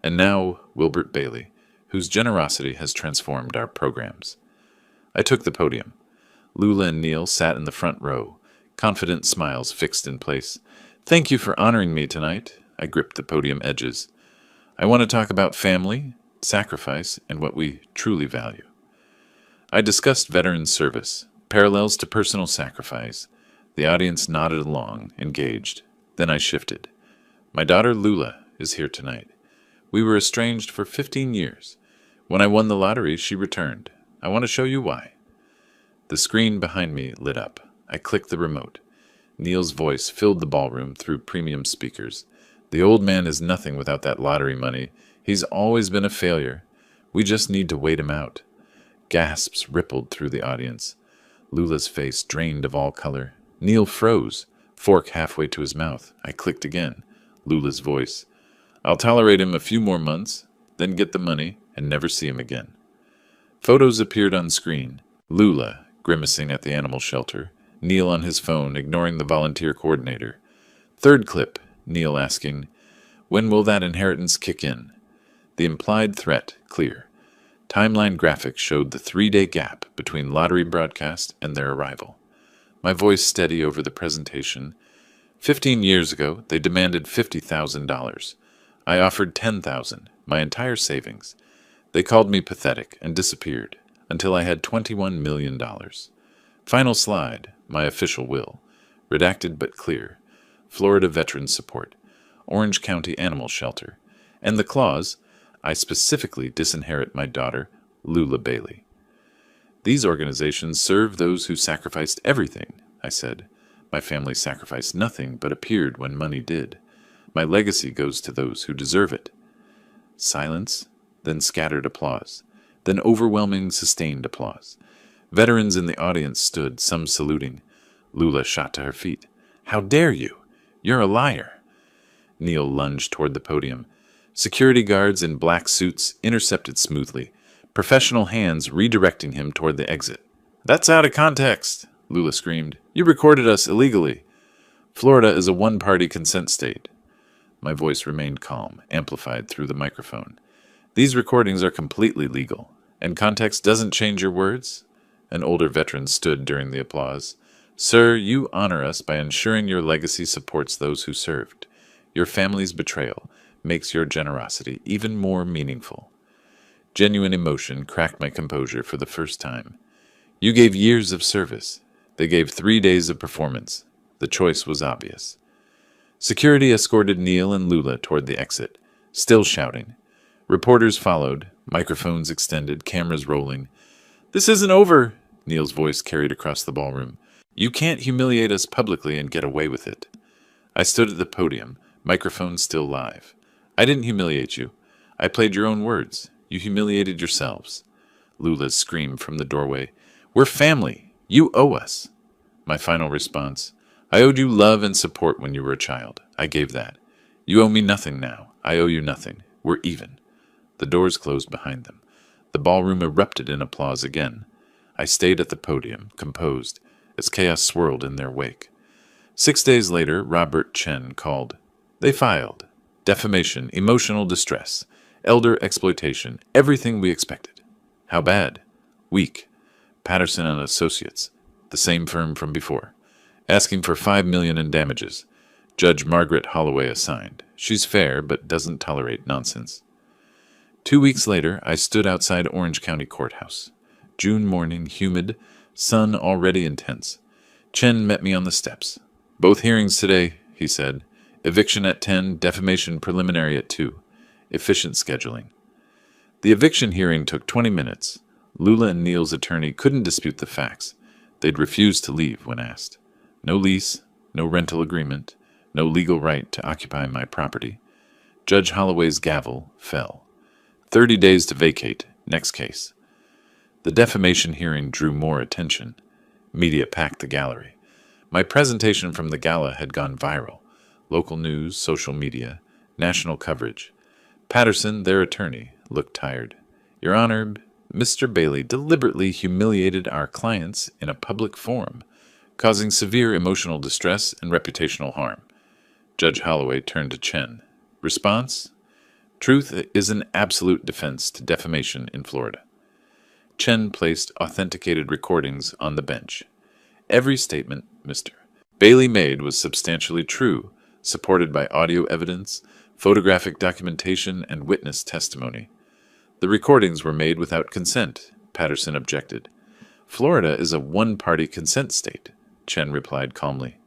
And now Wilbert Bailey, whose generosity has transformed our programs. I took the podium. Lula and Neil sat in the front row, confident smiles fixed in place. Thank you for honoring me tonight. I gripped the podium edges. I want to talk about family, sacrifice, and what we truly value. I discussed veteran service, parallels to personal sacrifice. The audience nodded along, engaged. Then I shifted. My daughter Lula is here tonight. We were estranged for 15 years. When I won the lottery, she returned. I want to show you why. The screen behind me lit up. I clicked the remote. Neil's voice filled the ballroom through premium speakers. The old man is nothing without that lottery money. He's always been a failure. We just need to wait him out. Gasps rippled through the audience. Lula's face drained of all color. Neil froze, fork halfway to his mouth. I clicked again. Lula's voice. I'll tolerate him a few more months, then get the money and never see him again. Photos appeared on screen. Lula, grimacing at the animal shelter. Neil on his phone, ignoring the volunteer coordinator. Third clip, Neil asking, when will that inheritance kick in? The implied threat, clear. Timeline graphics showed the 3-day gap between lottery broadcast and their arrival. My voice steady over the presentation. 15 years ago, they demanded $50,000. I offered $10,000, my entire savings. They called me pathetic and disappeared until I had $21 million. Final slide, my official will. Redacted but clear. Florida Veterans Support. Orange County Animal Shelter, and the clause, I specifically disinherit my daughter, Lula Bailey. These organizations serve those who sacrificed everything, I said. My family sacrificed nothing but appeared when money did. My legacy goes to those who deserve it. Silence, then scattered applause, then overwhelming sustained applause. Veterans in the audience stood, some saluting. Lula shot to her feet. How dare you? You're a liar. Neil lunged toward the podium. Security guards in black suits intercepted smoothly, professional hands redirecting him toward the exit. That's out of context, Lula screamed. You recorded us illegally. Florida is a one-party consent state. My voice remained calm, amplified through the microphone. These recordings are completely legal, and context doesn't change your words. An older veteran stood during the applause. Sir, you honor us by ensuring your legacy supports those who served. Your family's betrayal makes your generosity even more meaningful. Genuine emotion cracked my composure for the first time. You gave years of service. They gave 3 days of performance. The choice was obvious. Security escorted Neil and Lula toward the exit, still shouting. Reporters followed, microphones extended, cameras rolling. This isn't over, Neil's voice carried across the ballroom. You can't humiliate us publicly and get away with it. I stood at the podium, microphone still live. I didn't humiliate you. I played your own words. You humiliated yourselves. Lula's scream from the doorway. We're family. You owe us. My final response. I owed you love and support when you were a child. I gave that. You owe me nothing now. I owe you nothing. We're even. The doors closed behind them. The ballroom erupted in applause again. I stayed at the podium, composed, as chaos swirled in their wake. 6 days later, Robert Chen called. They filed. Defamation, emotional distress, elder exploitation, everything we expected. How bad? Weak. Patterson and Associates, the same firm from before, asking for $5 million in damages. Judge Margaret Holloway assigned. She's fair, but doesn't tolerate nonsense. 2 weeks later, I stood outside Orange County Courthouse. June morning, humid, sun already intense. Chen met me on the steps. Both hearings today, he said. Eviction at 10, defamation preliminary at 2. Efficient scheduling. The eviction hearing took 20 minutes. Lula and Neil's attorney couldn't dispute the facts. They'd refused to leave when asked. No lease, no rental agreement, no legal right to occupy my property. Judge Holloway's gavel fell. 30 days to vacate. Next case. The defamation hearing drew more attention. Media packed the gallery. My presentation from the gala had gone viral. Local news, social media, national coverage. Patterson, their attorney, looked tired. Your Honor, Mr. Bailey deliberately humiliated our clients in a public forum, causing severe emotional distress and reputational harm. Judge Holloway turned to Chen. Response? Truth is an absolute defense to defamation in Florida. Chen placed authenticated recordings on the bench. Every statement Mr. Bailey made was substantially true, supported by audio evidence, photographic documentation, and witness testimony. The recordings were made without consent, Patterson objected. Florida is a one-party consent state, Chen replied calmly.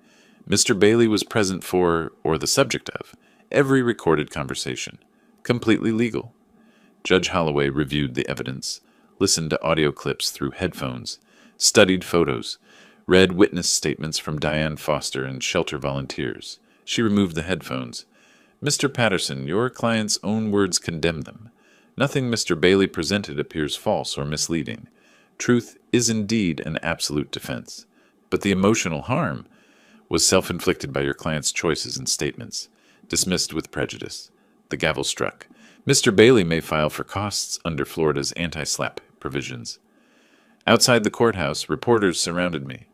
Mr. Bailey was present for, or the subject of, every recorded conversation. Completely legal. Judge Holloway reviewed the evidence, listened to audio clips through headphones, studied photos, read witness statements from Diane Foster and shelter volunteers. She removed the headphones. Mr. Patterson, your client's own words condemn them. Nothing Mr. Bailey presented appears false or misleading. Truth is indeed an absolute defense. But the emotional harm was self-inflicted by your client's choices and statements, dismissed with prejudice. The gavel struck. Mr. Bailey may file for costs under Florida's anti-SLAPP provisions. Outside the courthouse, reporters surrounded me.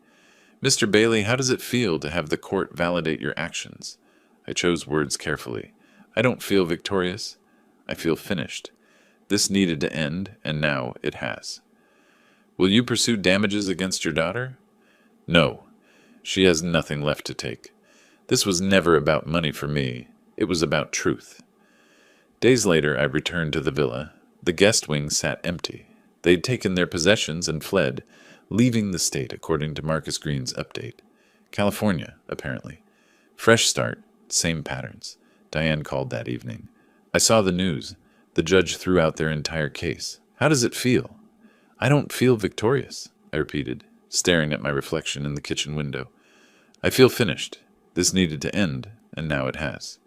Mr. Bailey, how does it feel to have the court validate your actions? I chose words carefully. I don't feel victorious. I feel finished. This needed to end, and now it has. Will you pursue damages against your daughter? No. She has nothing left to take. This was never about money for me. It was about truth. Days later, I returned to the villa. The guest wing sat empty. They'd taken their possessions and fled, leaving the state according to Marcus Green's update. California, apparently. Fresh start, same patterns. Diane called that evening. I saw the news. The judge threw out their entire case. How does it feel? I don't feel victorious, I repeated, staring at my reflection in the kitchen window. I feel finished. This needed to end, and now it has.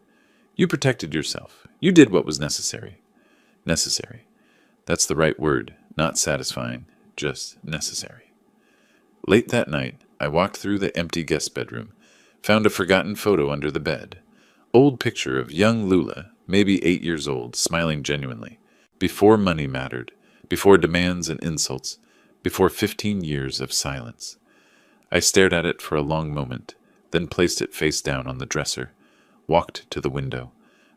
You protected yourself. You did what was necessary. Necessary. That's the right word, not satisfying, just necessary. Late that night, I walked through the empty guest bedroom, found a forgotten photo under the bed. Old picture of young Lula, maybe 8 years old, smiling genuinely. Before money mattered, before demands and insults, before 15 years of silence. I stared at it for a long moment, then placed it face down on the dresser, walked to the window.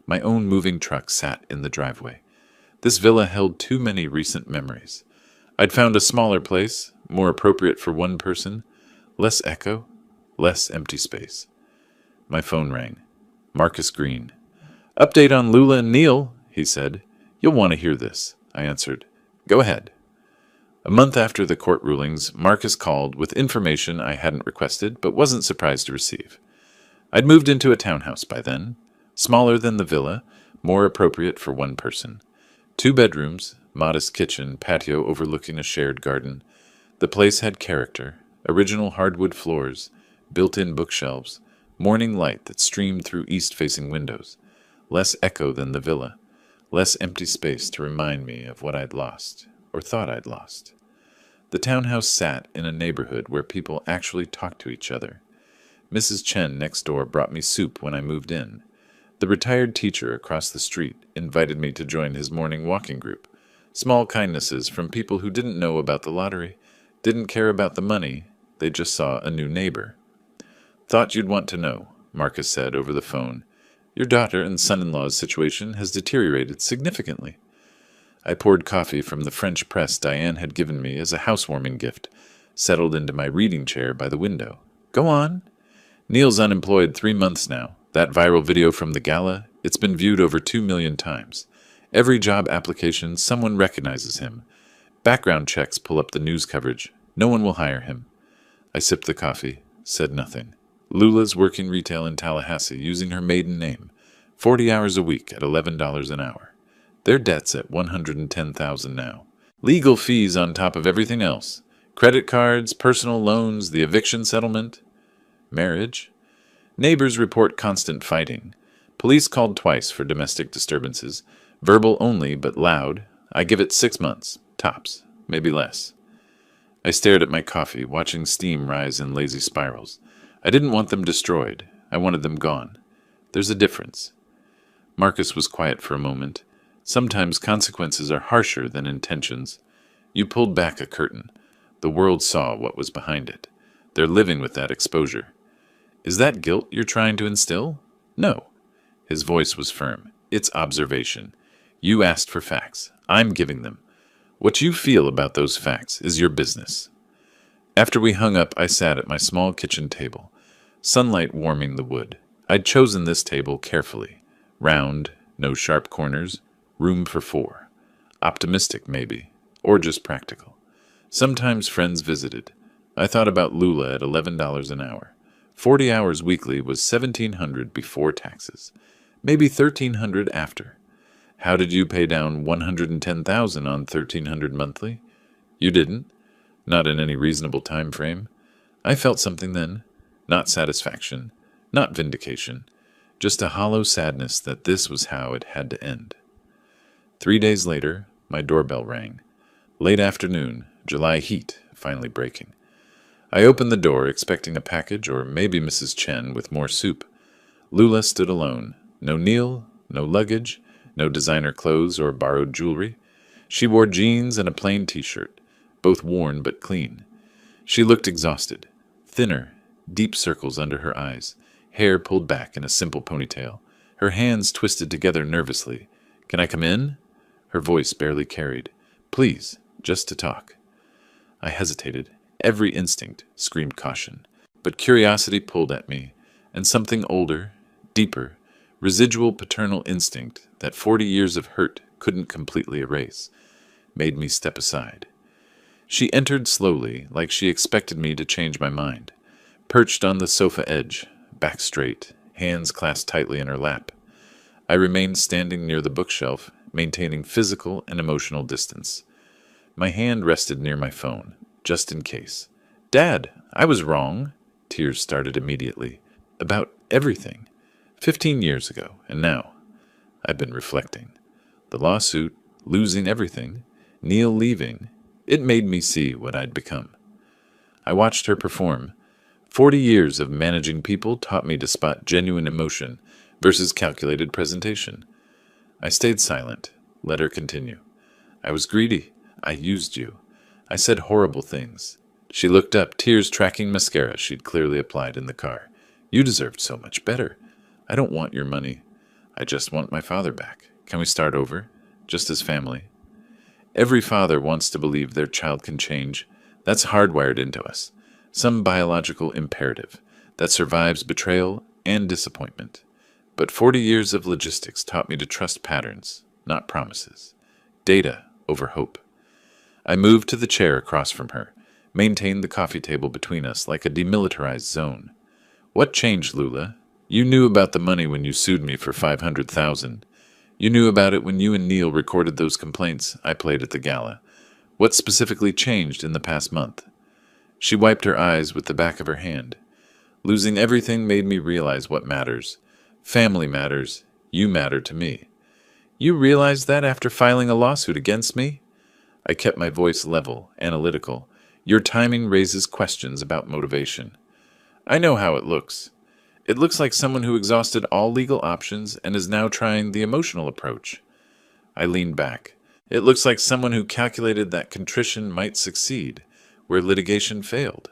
My own moving truck sat in the driveway. This villa held too many recent memories. I'd found a smaller place, more appropriate for one person, less echo, less empty space. My phone rang. Marcus Green. Update on Lula and Neil, he said. You'll want to hear this, I answered. Go ahead. A month after the court rulings, Marcus called with information I hadn't requested but wasn't surprised to receive. I'd moved into a townhouse by then, smaller than the villa, more appropriate for one person. 2 bedrooms, modest kitchen, patio overlooking a shared garden. The place had character, original hardwood floors, built-in bookshelves, morning light that streamed through east-facing windows, less echo than the villa, less empty space to remind me of what I'd lost, or thought I'd lost. The townhouse sat in a neighborhood where people actually talked to each other. Mrs. Chen next door brought me soup when I moved in. The retired teacher across the street invited me to join his morning walking group. Small kindnesses from people who didn't know about the lottery, didn't care about the money, they just saw a new neighbor. Thought you'd want to know, Marcus said over the phone. Your daughter and son-in-law's situation has deteriorated significantly. I poured coffee from the French press Diane had given me as a housewarming gift, settled into my reading chair by the window. Go on. Neil's unemployed 3 months now. That viral video from the gala, it's been viewed over 2 million times. Every job application, someone recognizes him. Background checks pull up the news coverage. No one will hire him. I sipped the coffee, said nothing. Lula's working retail in Tallahassee using her maiden name. 40 hours a week at $11 an hour. Their debt's at $110,000 now. Legal fees on top of everything else. Credit cards, personal loans, the eviction settlement. Marriage. Neighbors report constant fighting. Police called twice for domestic disturbances. Verbal only, but loud. I give it 6 months. Tops. Maybe less. I stared at my coffee, watching steam rise in lazy spirals. I didn't want them destroyed. I wanted them gone. There's a difference. Marcus was quiet for a moment. Sometimes consequences are harsher than intentions. You pulled back a curtain. The world saw what was behind it. They're living with that exposure. Is that guilt you're trying to instill? No. His voice was firm. It's observation. You asked for facts. I'm giving them. What you feel about those facts is your business. After we hung up, I sat at my small kitchen table, sunlight warming the wood. I'd chosen this table carefully. Round, no sharp corners, room for 4. Optimistic, maybe, or just practical. Sometimes friends visited. I thought about Lula at $11 an hour. 40 hours weekly was $1,700 before taxes, maybe $1,300 after. How did you pay down $110,000 on $1,300 monthly? You didn't. Not in any reasonable time frame. I felt something then. Not satisfaction. Not vindication. Just a hollow sadness that this was how it had to end. 3 days later, my doorbell rang. Late afternoon, July heat finally breaking. I opened the door, expecting a package or maybe Mrs. Chen with more soup. Lula stood alone. No Neil, no luggage, no designer clothes or borrowed jewelry. She wore jeans and a plain t-shirt, both worn but clean. She looked exhausted, thinner, deep circles under her eyes, hair pulled back in a simple ponytail, her hands twisted together nervously. Can I come in? Her voice barely carried. Please, just to talk. I hesitated. Every instinct screamed caution. But curiosity pulled at me, and something older, deeper, residual paternal instinct that 40 years of hurt couldn't completely erase, made me step aside. She entered slowly, like she expected me to change my mind. Perched on the sofa edge, back straight, hands clasped tightly in her lap. I remained standing near the bookshelf, maintaining physical and emotional distance. My hand rested near my phone, just in case. Dad, I was wrong. Tears started immediately. About everything. 15 years ago, and now. I've been reflecting. The lawsuit, losing everything, Neil leaving, it made me see what I'd become. I watched her perform. 40 years of managing people taught me to spot genuine emotion versus calculated presentation. I stayed silent, let her continue. I was greedy. I used you. I said horrible things. She looked up, tears tracking mascara she'd clearly applied in the car. You deserved so much better. I don't want your money. I just want my father back. Can we start over? Just as family. Every father wants to believe their child can change. That's hardwired into us. Some biological imperative that survives betrayal and disappointment. But 40 years of logistics taught me to trust patterns, not promises. Data over hope. I moved to the chair across from her, maintained the coffee table between us like a demilitarized zone. What changed, Lula? You knew about the money when you sued me for $500,000. You knew about it when you and Neil recorded those complaints I played at the gala. What specifically changed in the past month? She wiped her eyes with the back of her hand. Losing everything made me realize what matters. Family matters. You matter to me. You realized that after filing a lawsuit against me? I kept my voice level, analytical. Your timing raises questions about motivation. I know how it looks. It looks like someone who exhausted all legal options and is now trying the emotional approach. I leaned back. It looks like someone who calculated that contrition might succeed, where litigation failed.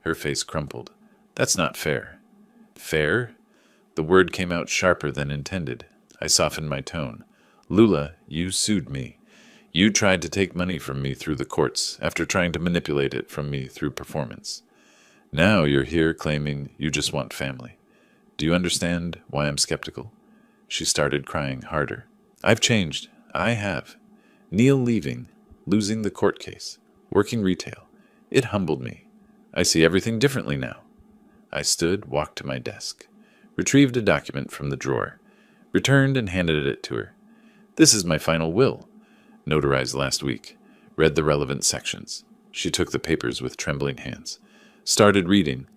Her face crumpled. That's not fair. Fair? The word came out sharper than intended. I softened my tone. Lula, you sued me. You tried to take money from me through the courts after trying to manipulate it from me through performance. Now you're here claiming you just want family. Do you understand why I'm skeptical? She started crying harder. I've changed. I have. Neil leaving, losing the court case, working retail. It humbled me. I see everything differently now. I stood, walked to my desk, retrieved a document from the drawer, returned and handed it to her. This is my final will. Notarized last week. Read the relevant sections. She took the papers with trembling hands. Started reading.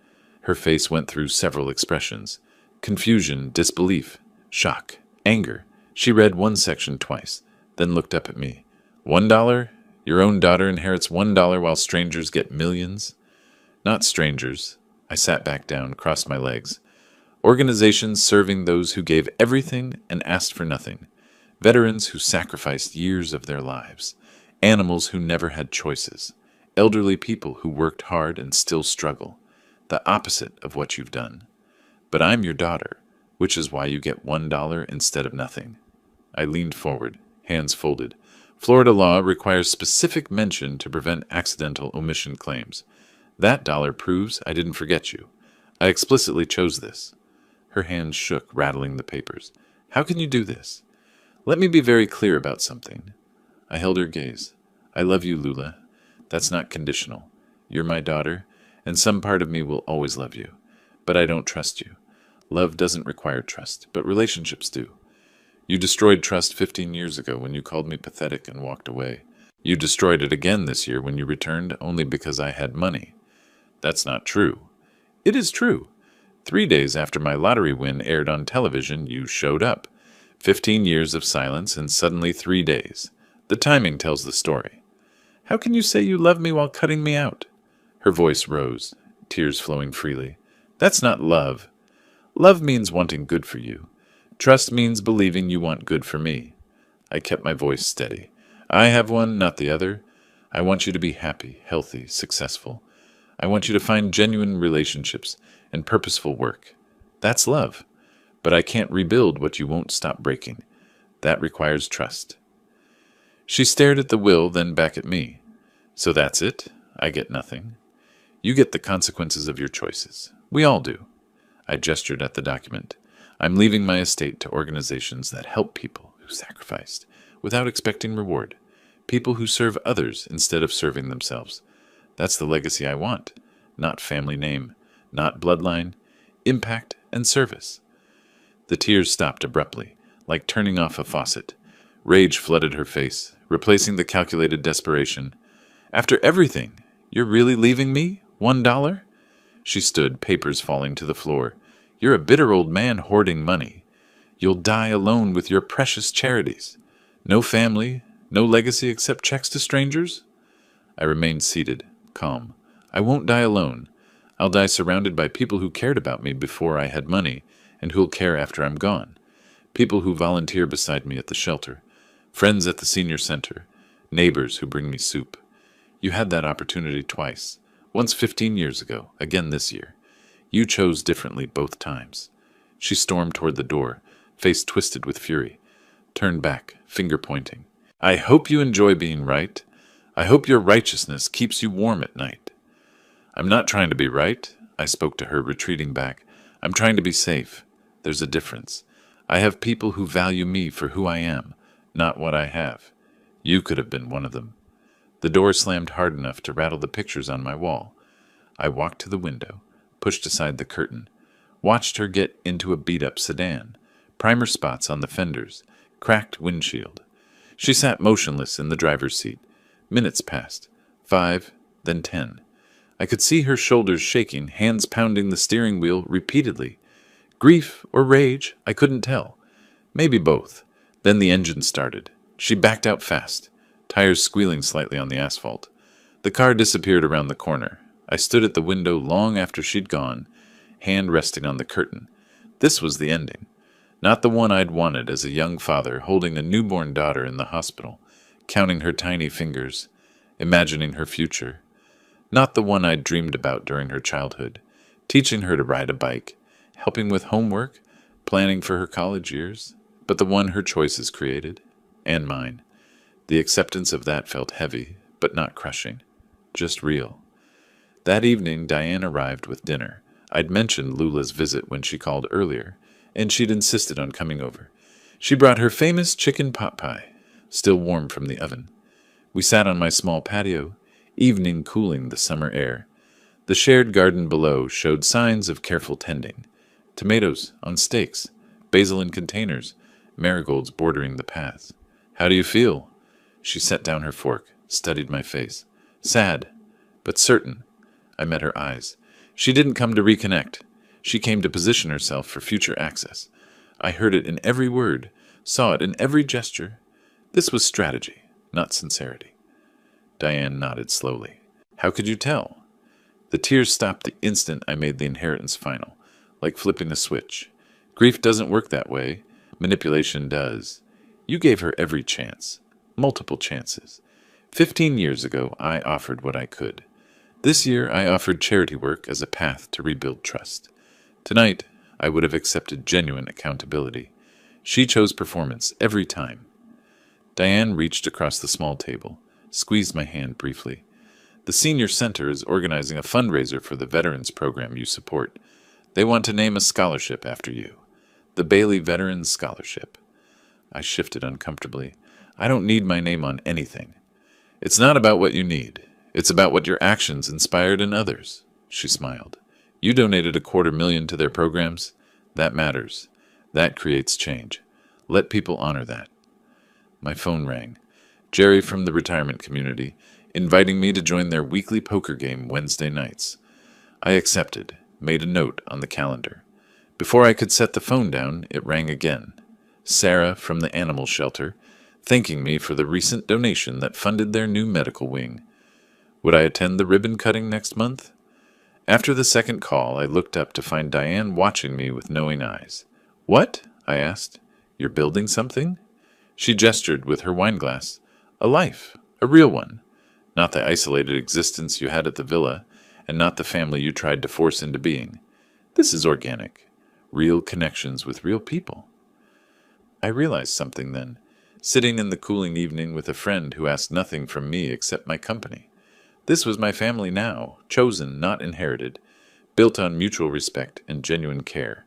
Her face went through several expressions. Confusion, disbelief, shock, anger. She read one section twice, then looked up at me. $1? Your own daughter inherits $1 while strangers get millions? Not strangers. I sat back down, crossed my legs. Organizations serving those who gave everything and asked for nothing. Veterans who sacrificed years of their lives. Animals who never had choices. Elderly people who worked hard and still struggle. The opposite of what you've done. But I'm your daughter, which is why you get $1 instead of nothing. I leaned forward, hands folded. Florida law requires specific mention to prevent accidental omission claims. That dollar proves I didn't forget you. I explicitly chose this. Her hands shook, rattling the papers. How can you do this? Let me be very clear about something. I held her gaze. I love you, Lula. That's not conditional. You're my daughter, and some part of me will always love you. But I don't trust you. Love doesn't require trust, but relationships do. You destroyed trust 15 years ago when you called me pathetic and walked away. You destroyed it again this year when you returned only because I had money. That's not true. It is true. 3 days after my lottery win aired on television, you showed up. 15 years of silence and suddenly 3 days. The timing tells the story. How can you say you love me while cutting me out? Her voice rose, tears flowing freely. That's not love. Love means wanting good for you. Trust means believing you want good for me. I kept my voice steady. I have one, not the other. I want you to be happy, healthy, successful. I want you to find genuine relationships and purposeful work. That's love. But I can't rebuild what you won't stop breaking. That requires trust. She stared at the will, then back at me. So that's it? I get nothing. You get the consequences of your choices. We all do. I gestured at the document. I'm leaving my estate to organizations that help people who sacrificed without expecting reward. People who serve others instead of serving themselves. That's the legacy I want. Not family name, not bloodline, impact and service. The tears stopped abruptly, like turning off a faucet. Rage flooded her face, replacing the calculated desperation. After everything, you're really leaving me? $1? She stood, papers falling to the floor. You're a bitter old man hoarding money. You'll die alone with your precious charities. No family, no legacy except checks to strangers? I remained seated, calm. I won't die alone. I'll die surrounded by people who cared about me before I had money, and who'll care after I'm gone. People who volunteer beside me at the shelter, friends at the senior center, neighbors who bring me soup. You had that opportunity twice, once 15 years ago, again this year. You chose differently both times. She stormed toward the door, face twisted with fury, turned back, finger pointing. I hope you enjoy being right. I hope your righteousness keeps you warm at night. I'm not trying to be right, I spoke to her, retreating back. I'm trying to be safe. There's a difference. I have people who value me for who I am, not what I have. You could have been one of them. The door slammed hard enough to rattle the pictures on my wall. I walked to the window, pushed aside the curtain, watched her get into a beat-up sedan, primer spots on the fenders, cracked windshield. She sat motionless in the driver's seat. Minutes passed. 5, then 10. I could see her shoulders shaking, hands pounding the steering wheel repeatedly. Grief or rage, I couldn't tell. Maybe both. Then the engine started. She backed out fast, tires squealing slightly on the asphalt. The car disappeared around the corner. I stood at the window long after she'd gone, hand resting on the curtain. This was the ending. Not the one I'd wanted as a young father holding a newborn daughter in the hospital, counting her tiny fingers, imagining her future. Not the one I'd dreamed about during her childhood, teaching her to ride a bike, helping with homework, planning for her college years, but the one her choices created, and mine. The acceptance of that felt heavy, but not crushing, just real. That evening, Diane arrived with dinner. I'd mentioned Lula's visit when she called earlier, and she'd insisted on coming over. She brought her famous chicken pot pie, still warm from the oven. We sat on my small patio, evening cooling the summer air. The shared garden below showed signs of careful tending. Tomatoes on stakes, basil in containers, marigolds bordering the paths. How do you feel? She set down her fork, studied my face. Sad, but certain. I met her eyes. She didn't come to reconnect. She came to position herself for future access. I heard it in every word, saw it in every gesture. This was strategy, not sincerity. Diane nodded slowly. How could you tell? The tears stopped the instant I made the inheritance final, like flipping a switch. Grief doesn't work that way. Manipulation does. You gave her every chance. Multiple chances. 15 years ago, I offered what I could. This year, I offered charity work as a path to rebuild trust. Tonight, I would have accepted genuine accountability. She chose performance every time. Diane reached across the small table, squeezed my hand briefly. The senior center is organizing a fundraiser for the veterans program you support. They want to name a scholarship after you. The Bailey Veterans Scholarship. I shifted uncomfortably. I don't need my name on anything. It's not about what you need. It's about what your actions inspired in others. She smiled. You donated $250,000 to their programs. That matters. That creates change. Let people honor that. My phone rang. Jerry from the retirement community, inviting me to join their weekly poker game Wednesday nights. I accepted, made a note on the calendar. Before I could set the phone down, it rang again. Sarah from the animal shelter, thanking me for the recent donation that funded their new medical wing. Would I attend the ribbon cutting next month? After the second call, I looked up to find Diane watching me with knowing eyes. What? I asked. You're building something? She gestured with her wineglass. A life, a real one. Not the isolated existence you had at the villa, and not the family you tried to force into being. This is organic. Real connections with real people. I realized something then, sitting in the cooling evening with a friend who asked nothing from me except my company. This was my family now, chosen, not inherited, built on mutual respect and genuine care,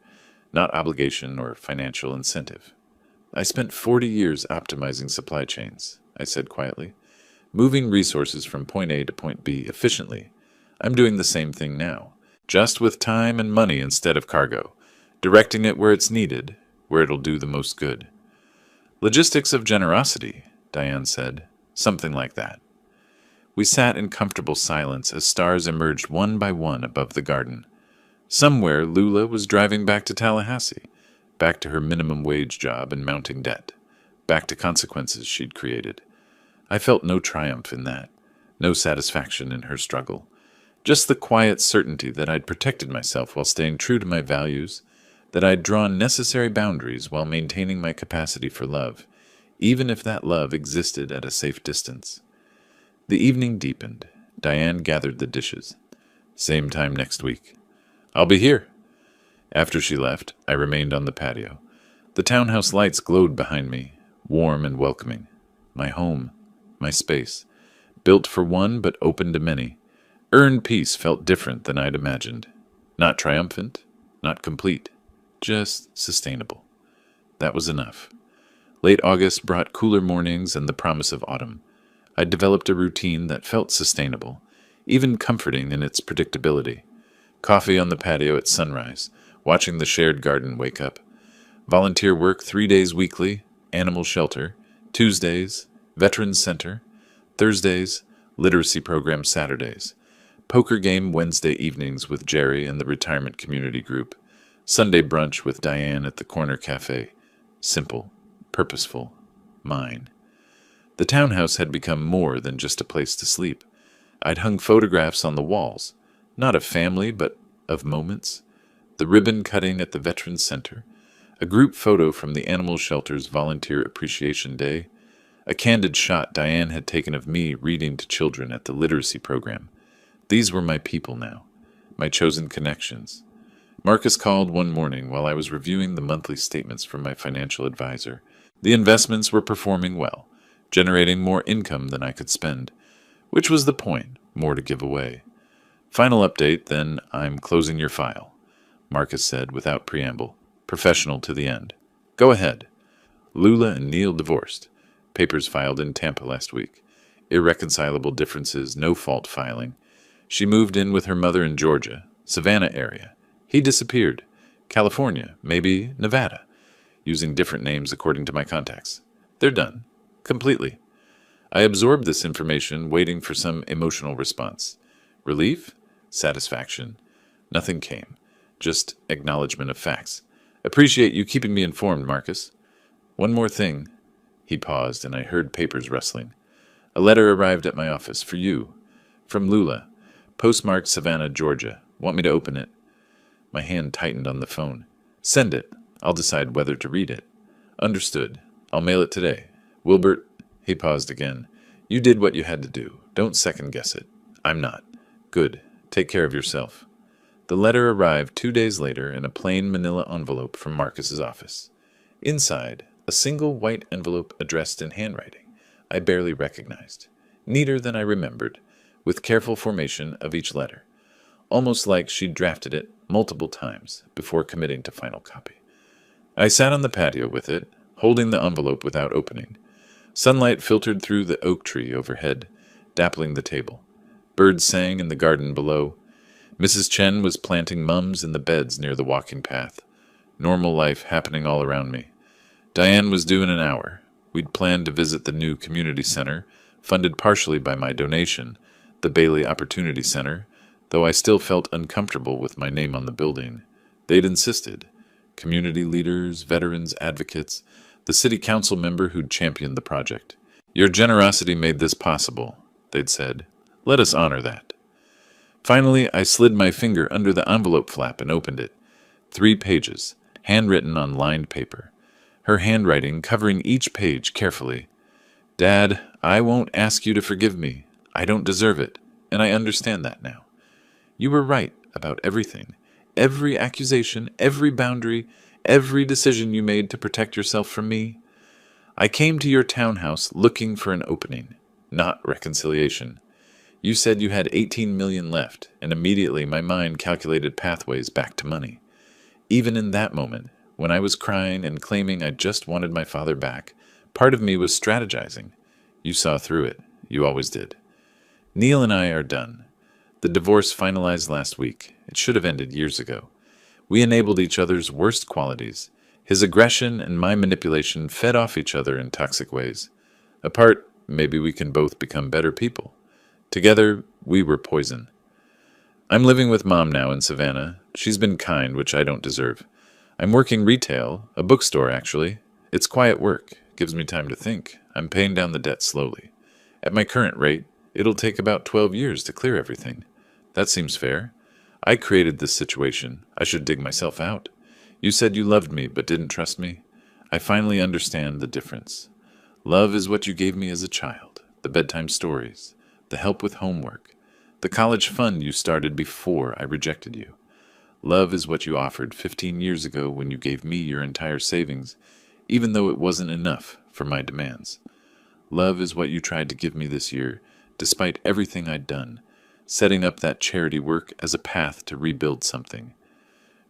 not obligation or financial incentive. I spent 40 years optimizing supply chains, I said quietly, moving resources from point A to point B efficiently. I'm doing the same thing now, just with time and money instead of cargo, directing it where it's needed, where it'll do the most good. Logistics of generosity, Diane said. Something like that. We sat in comfortable silence as stars emerged one by one above the garden. Somewhere, Lula was driving back to Tallahassee, back to her minimum wage job and mounting debt, back to consequences she'd created. I felt no triumph in that, no satisfaction in her struggle, just the quiet certainty that I'd protected myself while staying true to my values, that I'd drawn necessary boundaries while maintaining my capacity for love, even if that love existed at a safe distance. The evening deepened. Diane gathered the dishes. Same time next week. I'll be here. After she left, I remained on the patio. The townhouse lights glowed behind me, warm and welcoming. My home, my space, built for one but open to many. Earned peace felt different than I'd imagined. Not triumphant, not complete, just sustainable. That was enough. Late August brought cooler mornings and the promise of autumn. I'd developed a routine that felt sustainable, even comforting in its predictability. Coffee on the patio at sunrise, watching the shared garden wake up. Volunteer work 3 days weekly, animal shelter. Tuesdays, Veterans Center. Thursdays, literacy program Saturdays. Poker game Wednesday evenings with Jerry and the retirement community group. Sunday brunch with Diane at the corner cafe. Simple, purposeful, mine. The townhouse had become more than just a place to sleep. I'd hung photographs on the walls, not of family, but of moments. The ribbon cutting at the Veterans Center, a group photo from the animal shelter's Volunteer Appreciation Day, a candid shot Diane had taken of me reading to children at the literacy program. These were my people now, my chosen connections. Marcus called one morning while I was reviewing the monthly statements from my financial advisor. The investments were performing well, generating more income than I could spend, which was the point, more to give away. Final update, then I'm closing your file, Marcus said without preamble, professional to the end. Go ahead. Lula and Neil divorced. Papers filed in Tampa last week. Irreconcilable differences, no fault filing. She moved in with her mother in Georgia, Savannah area. He disappeared. California, maybe Nevada, using different names according to my contacts. They're done. Completely. I absorbed this information, waiting for some emotional response. Relief? Satisfaction? Nothing came. Just acknowledgement of facts. Appreciate you keeping me informed, Marcus. One more thing. He paused, and I heard papers rustling. A letter arrived at my office for you. From Lula. Postmarked Savannah, Georgia. Want me to open it? My hand tightened on the phone. Send it. I'll decide whether to read it. Understood. I'll mail it today. Wilbert, he paused again. You did what you had to do. Don't second guess it. I'm not. Good. Take care of yourself. The letter arrived 2 days later in a plain manila envelope from Marcus's office. Inside, a single white envelope addressed in handwriting I barely recognized, neater than I remembered, with careful formation of each letter, almost like she'd drafted it multiple times before committing to final copy. I sat on the patio with it, holding the envelope without opening. Sunlight filtered through the oak tree overhead, dappling the table. Birds sang in the garden below. Mrs. Chen was planting mums in the beds near the walking path. Normal life happening all around me. Diane was due in an hour. We'd planned to visit the new community center, funded partially by my donation, the Bailey Opportunity Center, though I still felt uncomfortable with my name on the building. They'd insisted. Community leaders, veterans, advocates, the city council member who'd championed the project. Your generosity made this possible, they'd said. Let us honor that. Finally, I slid my finger under the envelope flap and opened it. 3 pages, handwritten on lined paper. Her handwriting covering each page carefully. Dad, I won't ask you to forgive me. I don't deserve it, and I understand that now. You were right about everything. Every accusation, every boundary, every decision you made to protect yourself from me. I came to your townhouse looking for an opening, not reconciliation. You said you had 18 million left, and immediately my mind calculated pathways back to money. Even in that moment, when I was crying and claiming I just wanted my father back, part of me was strategizing. You saw through it. You always did. Neil and I are done. The divorce finalized last week. It should have ended years ago. We enabled each other's worst qualities, His aggression and my manipulation fed off each other in toxic ways. Apart, maybe we can both become better people. Together, we were poison. I'm living with Mom now in Savannah. She's been kind, which I don't deserve. I'm working retail, a bookstore actually. It's quiet work, gives me time to think. I'm paying down the debt slowly. At my current rate, it'll take about 12 years to clear everything. That seems fair. I created this situation. I should dig myself out. You said you loved me but didn't trust me. I finally understand the difference. Love is what you gave me as a child, the bedtime stories, the help with homework, the college fund you started before I rejected you. Love is what you offered 15 years ago when you gave me your entire savings, even though it wasn't enough for my demands. Love is what you tried to give me this year, despite everything I'd done, setting up that charity work as a path to rebuild something.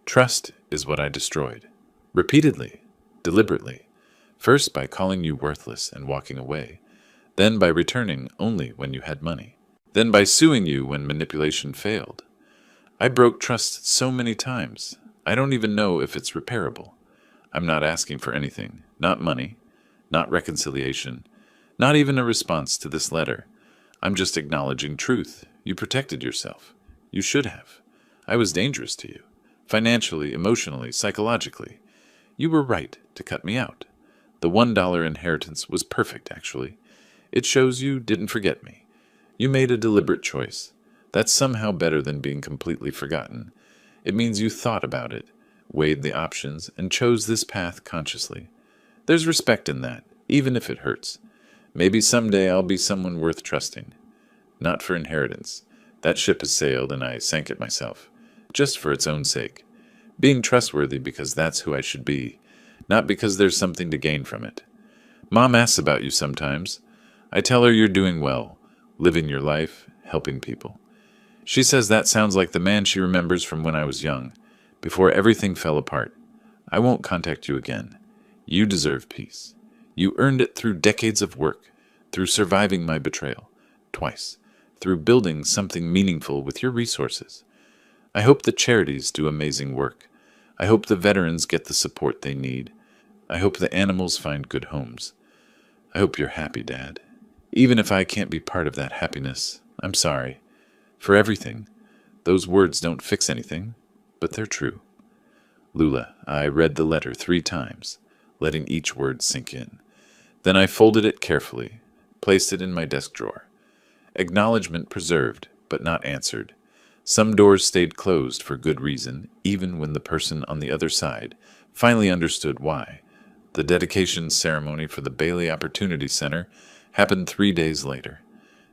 Trust is what I destroyed. Repeatedly, deliberately. First by calling you worthless and walking away, then by returning only when you had money, then by suing you when manipulation failed. I broke trust so many times, I don't even know if it's repairable. I'm not asking for anything, not money, not reconciliation, not even a response to this letter. I'm just acknowledging truth. You protected yourself. You should have. I was dangerous to you, financially, emotionally, psychologically. You were right to cut me out. The $1 inheritance was perfect, actually. It shows you didn't forget me. You made a deliberate choice. That's somehow better than being completely forgotten. It means you thought about it, weighed the options, and chose this path consciously. There's respect in that, even if it hurts. Maybe someday I'll be someone worth trusting. Not for inheritance. That ship has sailed and I sank it myself. Just for its own sake. Being trustworthy because that's who I should be, not because there's something to gain from it. Mom asks about you sometimes. I tell her you're doing well, living your life, helping people. She says that sounds like the man she remembers from when I was young, before everything fell apart. I won't contact you again. You deserve peace. You earned it through decades of work, through surviving my betrayal, twice, through building something meaningful with your resources. I hope the charities do amazing work. I hope the veterans get the support they need. I hope the animals find good homes. I hope you're happy, Dad. Even if I can't be part of that happiness, I'm sorry. For everything. Those words don't fix anything, but they're true. Lula, I read the letter 3 times, letting each word sink in. Then I folded it carefully, placed it in my desk drawer. Acknowledgement preserved, but not answered. Some doors stayed closed for good reason, even when the person on the other side finally understood why. The dedication ceremony for the Bailey Opportunity Center happened 3 days later.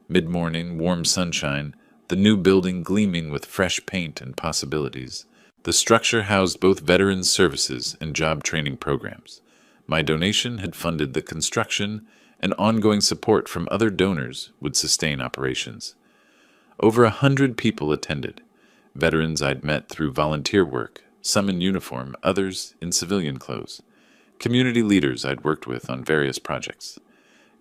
Mid-morning, warm sunshine, the new building gleaming with fresh paint and possibilities. The structure housed both veterans' services and job training programs. My donation had funded the construction, and ongoing support from other donors would sustain operations. Over 100 people attended. Veterans I'd met through volunteer work, some in uniform, others in civilian clothes. Community leaders I'd worked with on various projects.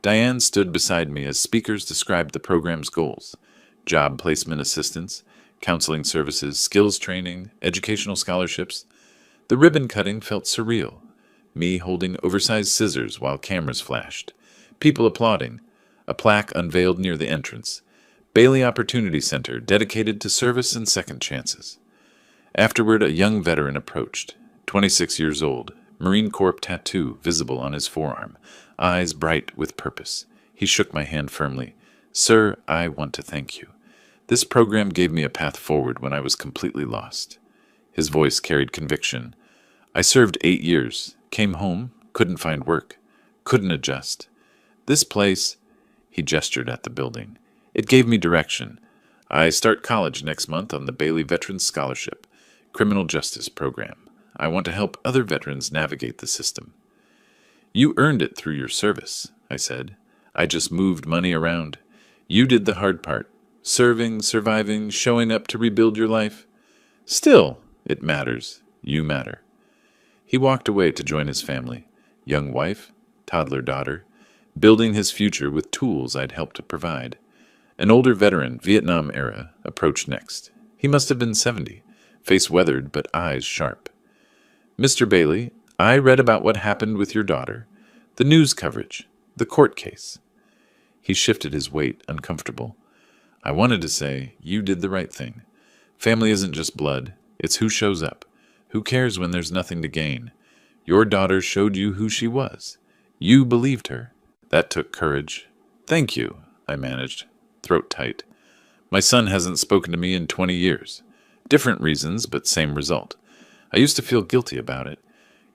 Diane stood beside me as speakers described the program's goals: job placement assistance, counseling services, skills training, educational scholarships. The ribbon cutting felt surreal. Me holding oversized scissors while cameras flashed. People applauding. A plaque unveiled near the entrance. Bailey Opportunity Center, dedicated to service and second chances. Afterward, a young veteran approached, 26 years old, Marine Corps tattoo visible on his forearm, eyes bright with purpose. He shook my hand firmly. Sir, I want to thank you. This program gave me a path forward when I was completely lost. His voice carried conviction. I served 8 years, came home, couldn't find work, couldn't adjust. This place, he gestured at the building. It gave me direction. I start college next month on the Bailey Veterans Scholarship, criminal justice program. I want to help other veterans navigate the system. You earned it through your service, I said. I just moved money around. You did the hard part. Serving, surviving, showing up to rebuild your life. Still, it matters. You matter. He walked away to join his family. Young wife, toddler daughter, building his future with tools I'd helped to provide. An older veteran, Vietnam era, approached next. He must have been 70, face weathered but eyes sharp. Mr. Bailey, I read about what happened with your daughter, the news coverage, the court case. He shifted his weight, uncomfortable. I wanted to say, you did the right thing. Family isn't just blood, it's who shows up. Who cares when there's nothing to gain? Your daughter showed you who she was. You believed her. That took courage. Thank you, I managed, throat tight. My son hasn't spoken to me in 20 years. Different reasons, but same result. I used to feel guilty about it.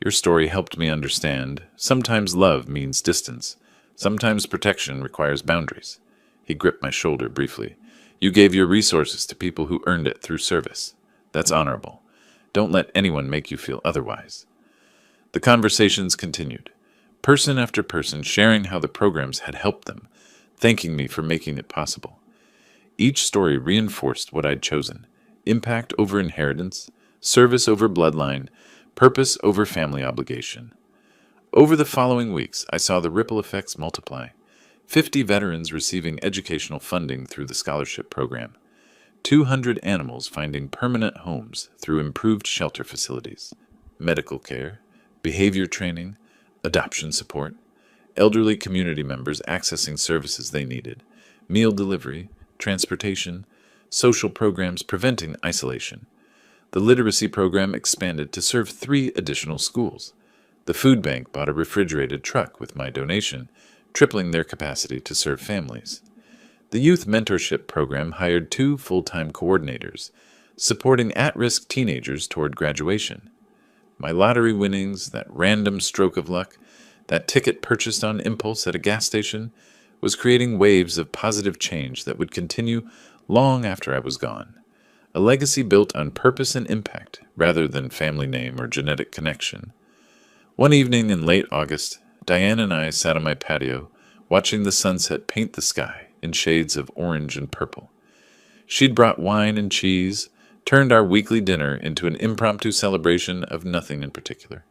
Your story helped me understand. Sometimes love means distance. Sometimes protection requires boundaries. He gripped my shoulder briefly. You gave your resources to people who earned it through service. That's honorable. Don't let anyone make you feel otherwise. The conversations continued. Person after person sharing how the programs had helped them, thanking me for making it possible. Each story reinforced what I'd chosen. Impact over inheritance, service over bloodline, purpose over family obligation. Over the following weeks, I saw the ripple effects multiply. 50 veterans receiving educational funding through the scholarship program. 200 animals finding permanent homes through improved shelter facilities. Medical care, behavior training, adoption support. Elderly community members accessing services they needed. Meal delivery, transportation, social programs preventing isolation. The literacy program expanded to serve 3 additional schools. The food bank bought a refrigerated truck with my donation, tripling their capacity to serve families. The youth mentorship program hired 2 full-time coordinators, supporting at-risk teenagers toward graduation. My lottery winnings, that random stroke of luck, that ticket purchased on impulse at a gas station, was creating waves of positive change that would continue long after I was gone. A legacy built on purpose and impact, rather than family name or genetic connection. One evening in late August, Diane and I sat on my patio, watching the sunset paint the sky in shades of orange and purple. She'd brought wine and cheese, turned our weekly dinner into an impromptu celebration of nothing in particular,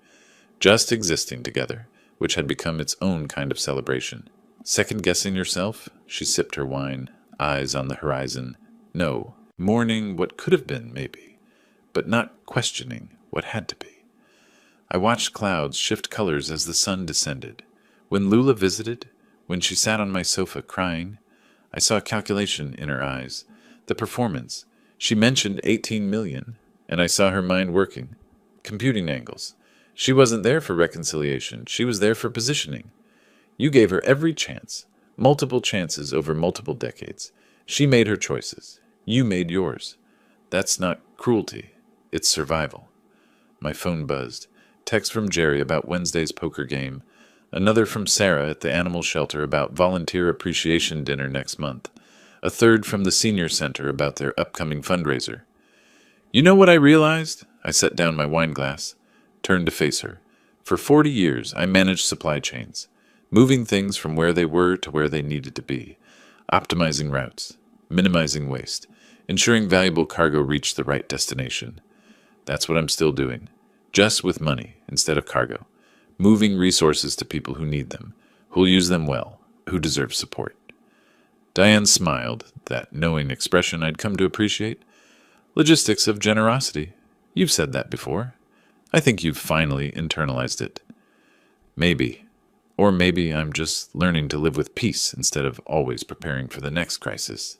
just existing together, which had become its own kind of celebration. Second-guessing yourself, she sipped her wine, eyes on the horizon. No, mourning what could have been, maybe, but not questioning what had to be. I watched clouds shift colors as the sun descended. When Lula visited, when she sat on my sofa crying, I saw a calculation in her eyes. The performance. She mentioned 18 million, and I saw her mind working. Computing angles. She wasn't there for reconciliation. She was there for positioning. You gave her every chance, multiple chances over multiple decades. She made her choices. You made yours. That's not cruelty. It's survival. My phone buzzed. Text from Jerry about Wednesday's poker game. Another from Sarah at the animal shelter about volunteer appreciation dinner next month. A third from the senior center about their upcoming fundraiser. You know what I realized? I set down my wine glass, turned to face her. For 40 years, I managed supply chains, moving things from where they were to where they needed to be, optimizing routes, minimizing waste, ensuring valuable cargo reached the right destination. That's what I'm still doing, just with money instead of cargo, moving resources to people who need them, who'll use them well, who deserve support. Diane smiled, that knowing expression I'd come to appreciate. Logistics of generosity. You've said that before. I think you've finally internalized it. Maybe. Or maybe I'm just learning to live with peace instead of always preparing for the next crisis.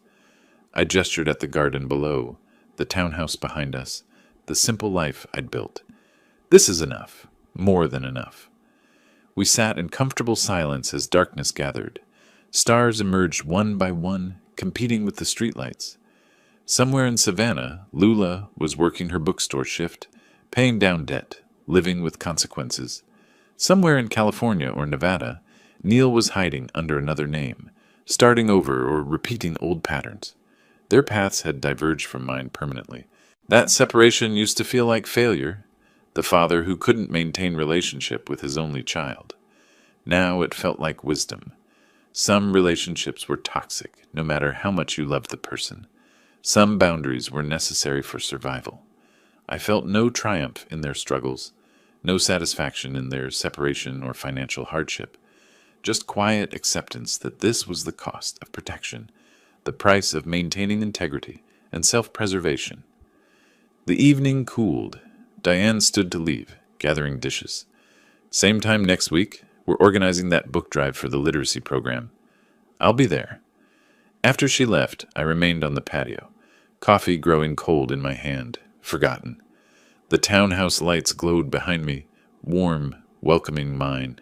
I gestured at the garden below, the townhouse behind us, the simple life I'd built. This is enough. More than enough. We sat in comfortable silence as darkness gathered. Stars emerged one by one, competing with the streetlights. Somewhere in Savannah, Lula was working her bookstore shift, paying down debt, living with consequences. Somewhere in California or Nevada, Neil was hiding under another name, starting over or repeating old patterns. Their paths had diverged from mine permanently. That separation used to feel like failure, the father who couldn't maintain relationship with his only child. Now it felt like wisdom. Some relationships were toxic, no matter how much you loved the person. Some boundaries were necessary for survival. I felt no triumph in their struggles, no satisfaction in their separation or financial hardship, just quiet acceptance that this was the cost of protection, the price of maintaining integrity and self-preservation. The evening cooled. Diane stood to leave, gathering dishes. Same time next week, we're organizing that book drive for the literacy program. I'll be there. After she left, I remained on the patio, coffee growing cold in my hand, forgotten. The townhouse lights glowed behind me, warm, welcoming mine.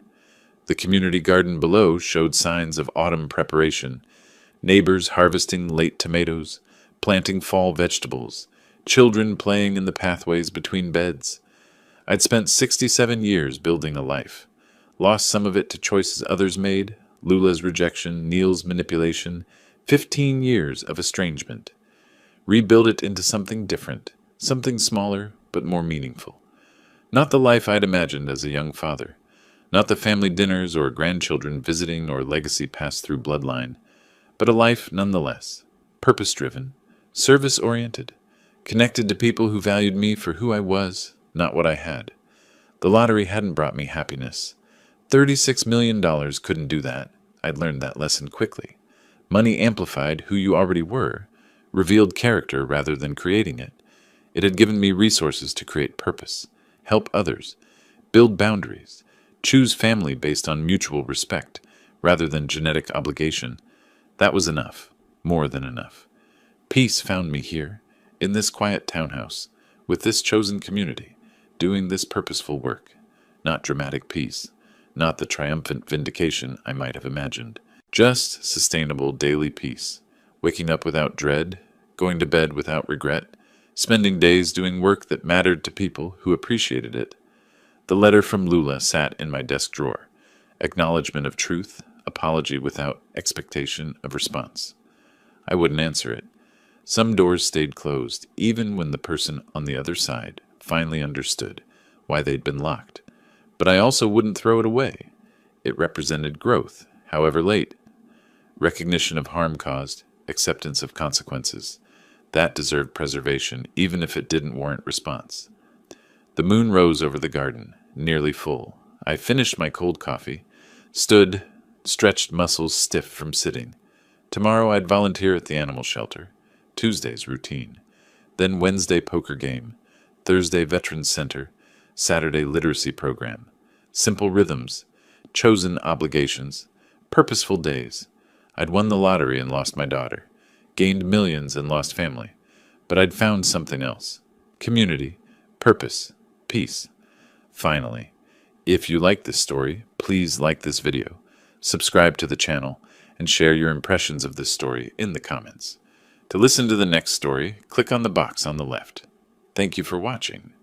The community garden below showed signs of autumn preparation. Neighbors harvesting late tomatoes, planting fall vegetables, children playing in the pathways between beds. I'd spent 67 years building a life. Lost some of it to choices others made, Lula's rejection, Neil's manipulation, 15 years of estrangement. Rebuild it into something different, something smaller but more meaningful. Not the life I'd imagined as a young father. Not the family dinners or grandchildren visiting or legacy passed through bloodline, but a life nonetheless, purpose-driven, service-oriented, connected to people who valued me for who I was, not what I had. The lottery hadn't brought me happiness. $36 million couldn't do that. I'd learned that lesson quickly. Money amplified who you already were, revealed character rather than creating it. It had given me resources to create purpose, help others, build boundaries, choose family based on mutual respect rather than genetic obligation. That was enough, more than enough. Peace found me here, in this quiet townhouse, with this chosen community, doing this purposeful work. Not dramatic peace, not the triumphant vindication I might have imagined. Just sustainable daily peace, waking up without dread, going to bed without regret, spending days doing work that mattered to people who appreciated it. The letter from Lula sat in my desk drawer. Acknowledgement of truth, apology without expectation of response. I wouldn't answer it. Some doors stayed closed, even when the person on the other side finally understood why they'd been locked. But I also wouldn't throw it away. It represented growth, however late. Recognition of harm caused, acceptance of consequences. That deserved preservation, even if it didn't warrant response. The moon rose over the garden, nearly full. I finished my cold coffee, stood, stretched muscles stiff from sitting. Tomorrow I'd volunteer at the animal shelter. Tuesday's routine. Then Wednesday poker game. Thursday Veterans Center. Saturday literacy program. Simple rhythms. Chosen obligations. Purposeful days. I'd won the lottery and lost my daughter. Gained millions and lost family. But I'd found something else. Community. Purpose. Peace. Finally, if you like this story, please like this video, subscribe to the channel, and share your impressions of this story in the comments. To listen to the next story, click on the box on the left. Thank you for watching.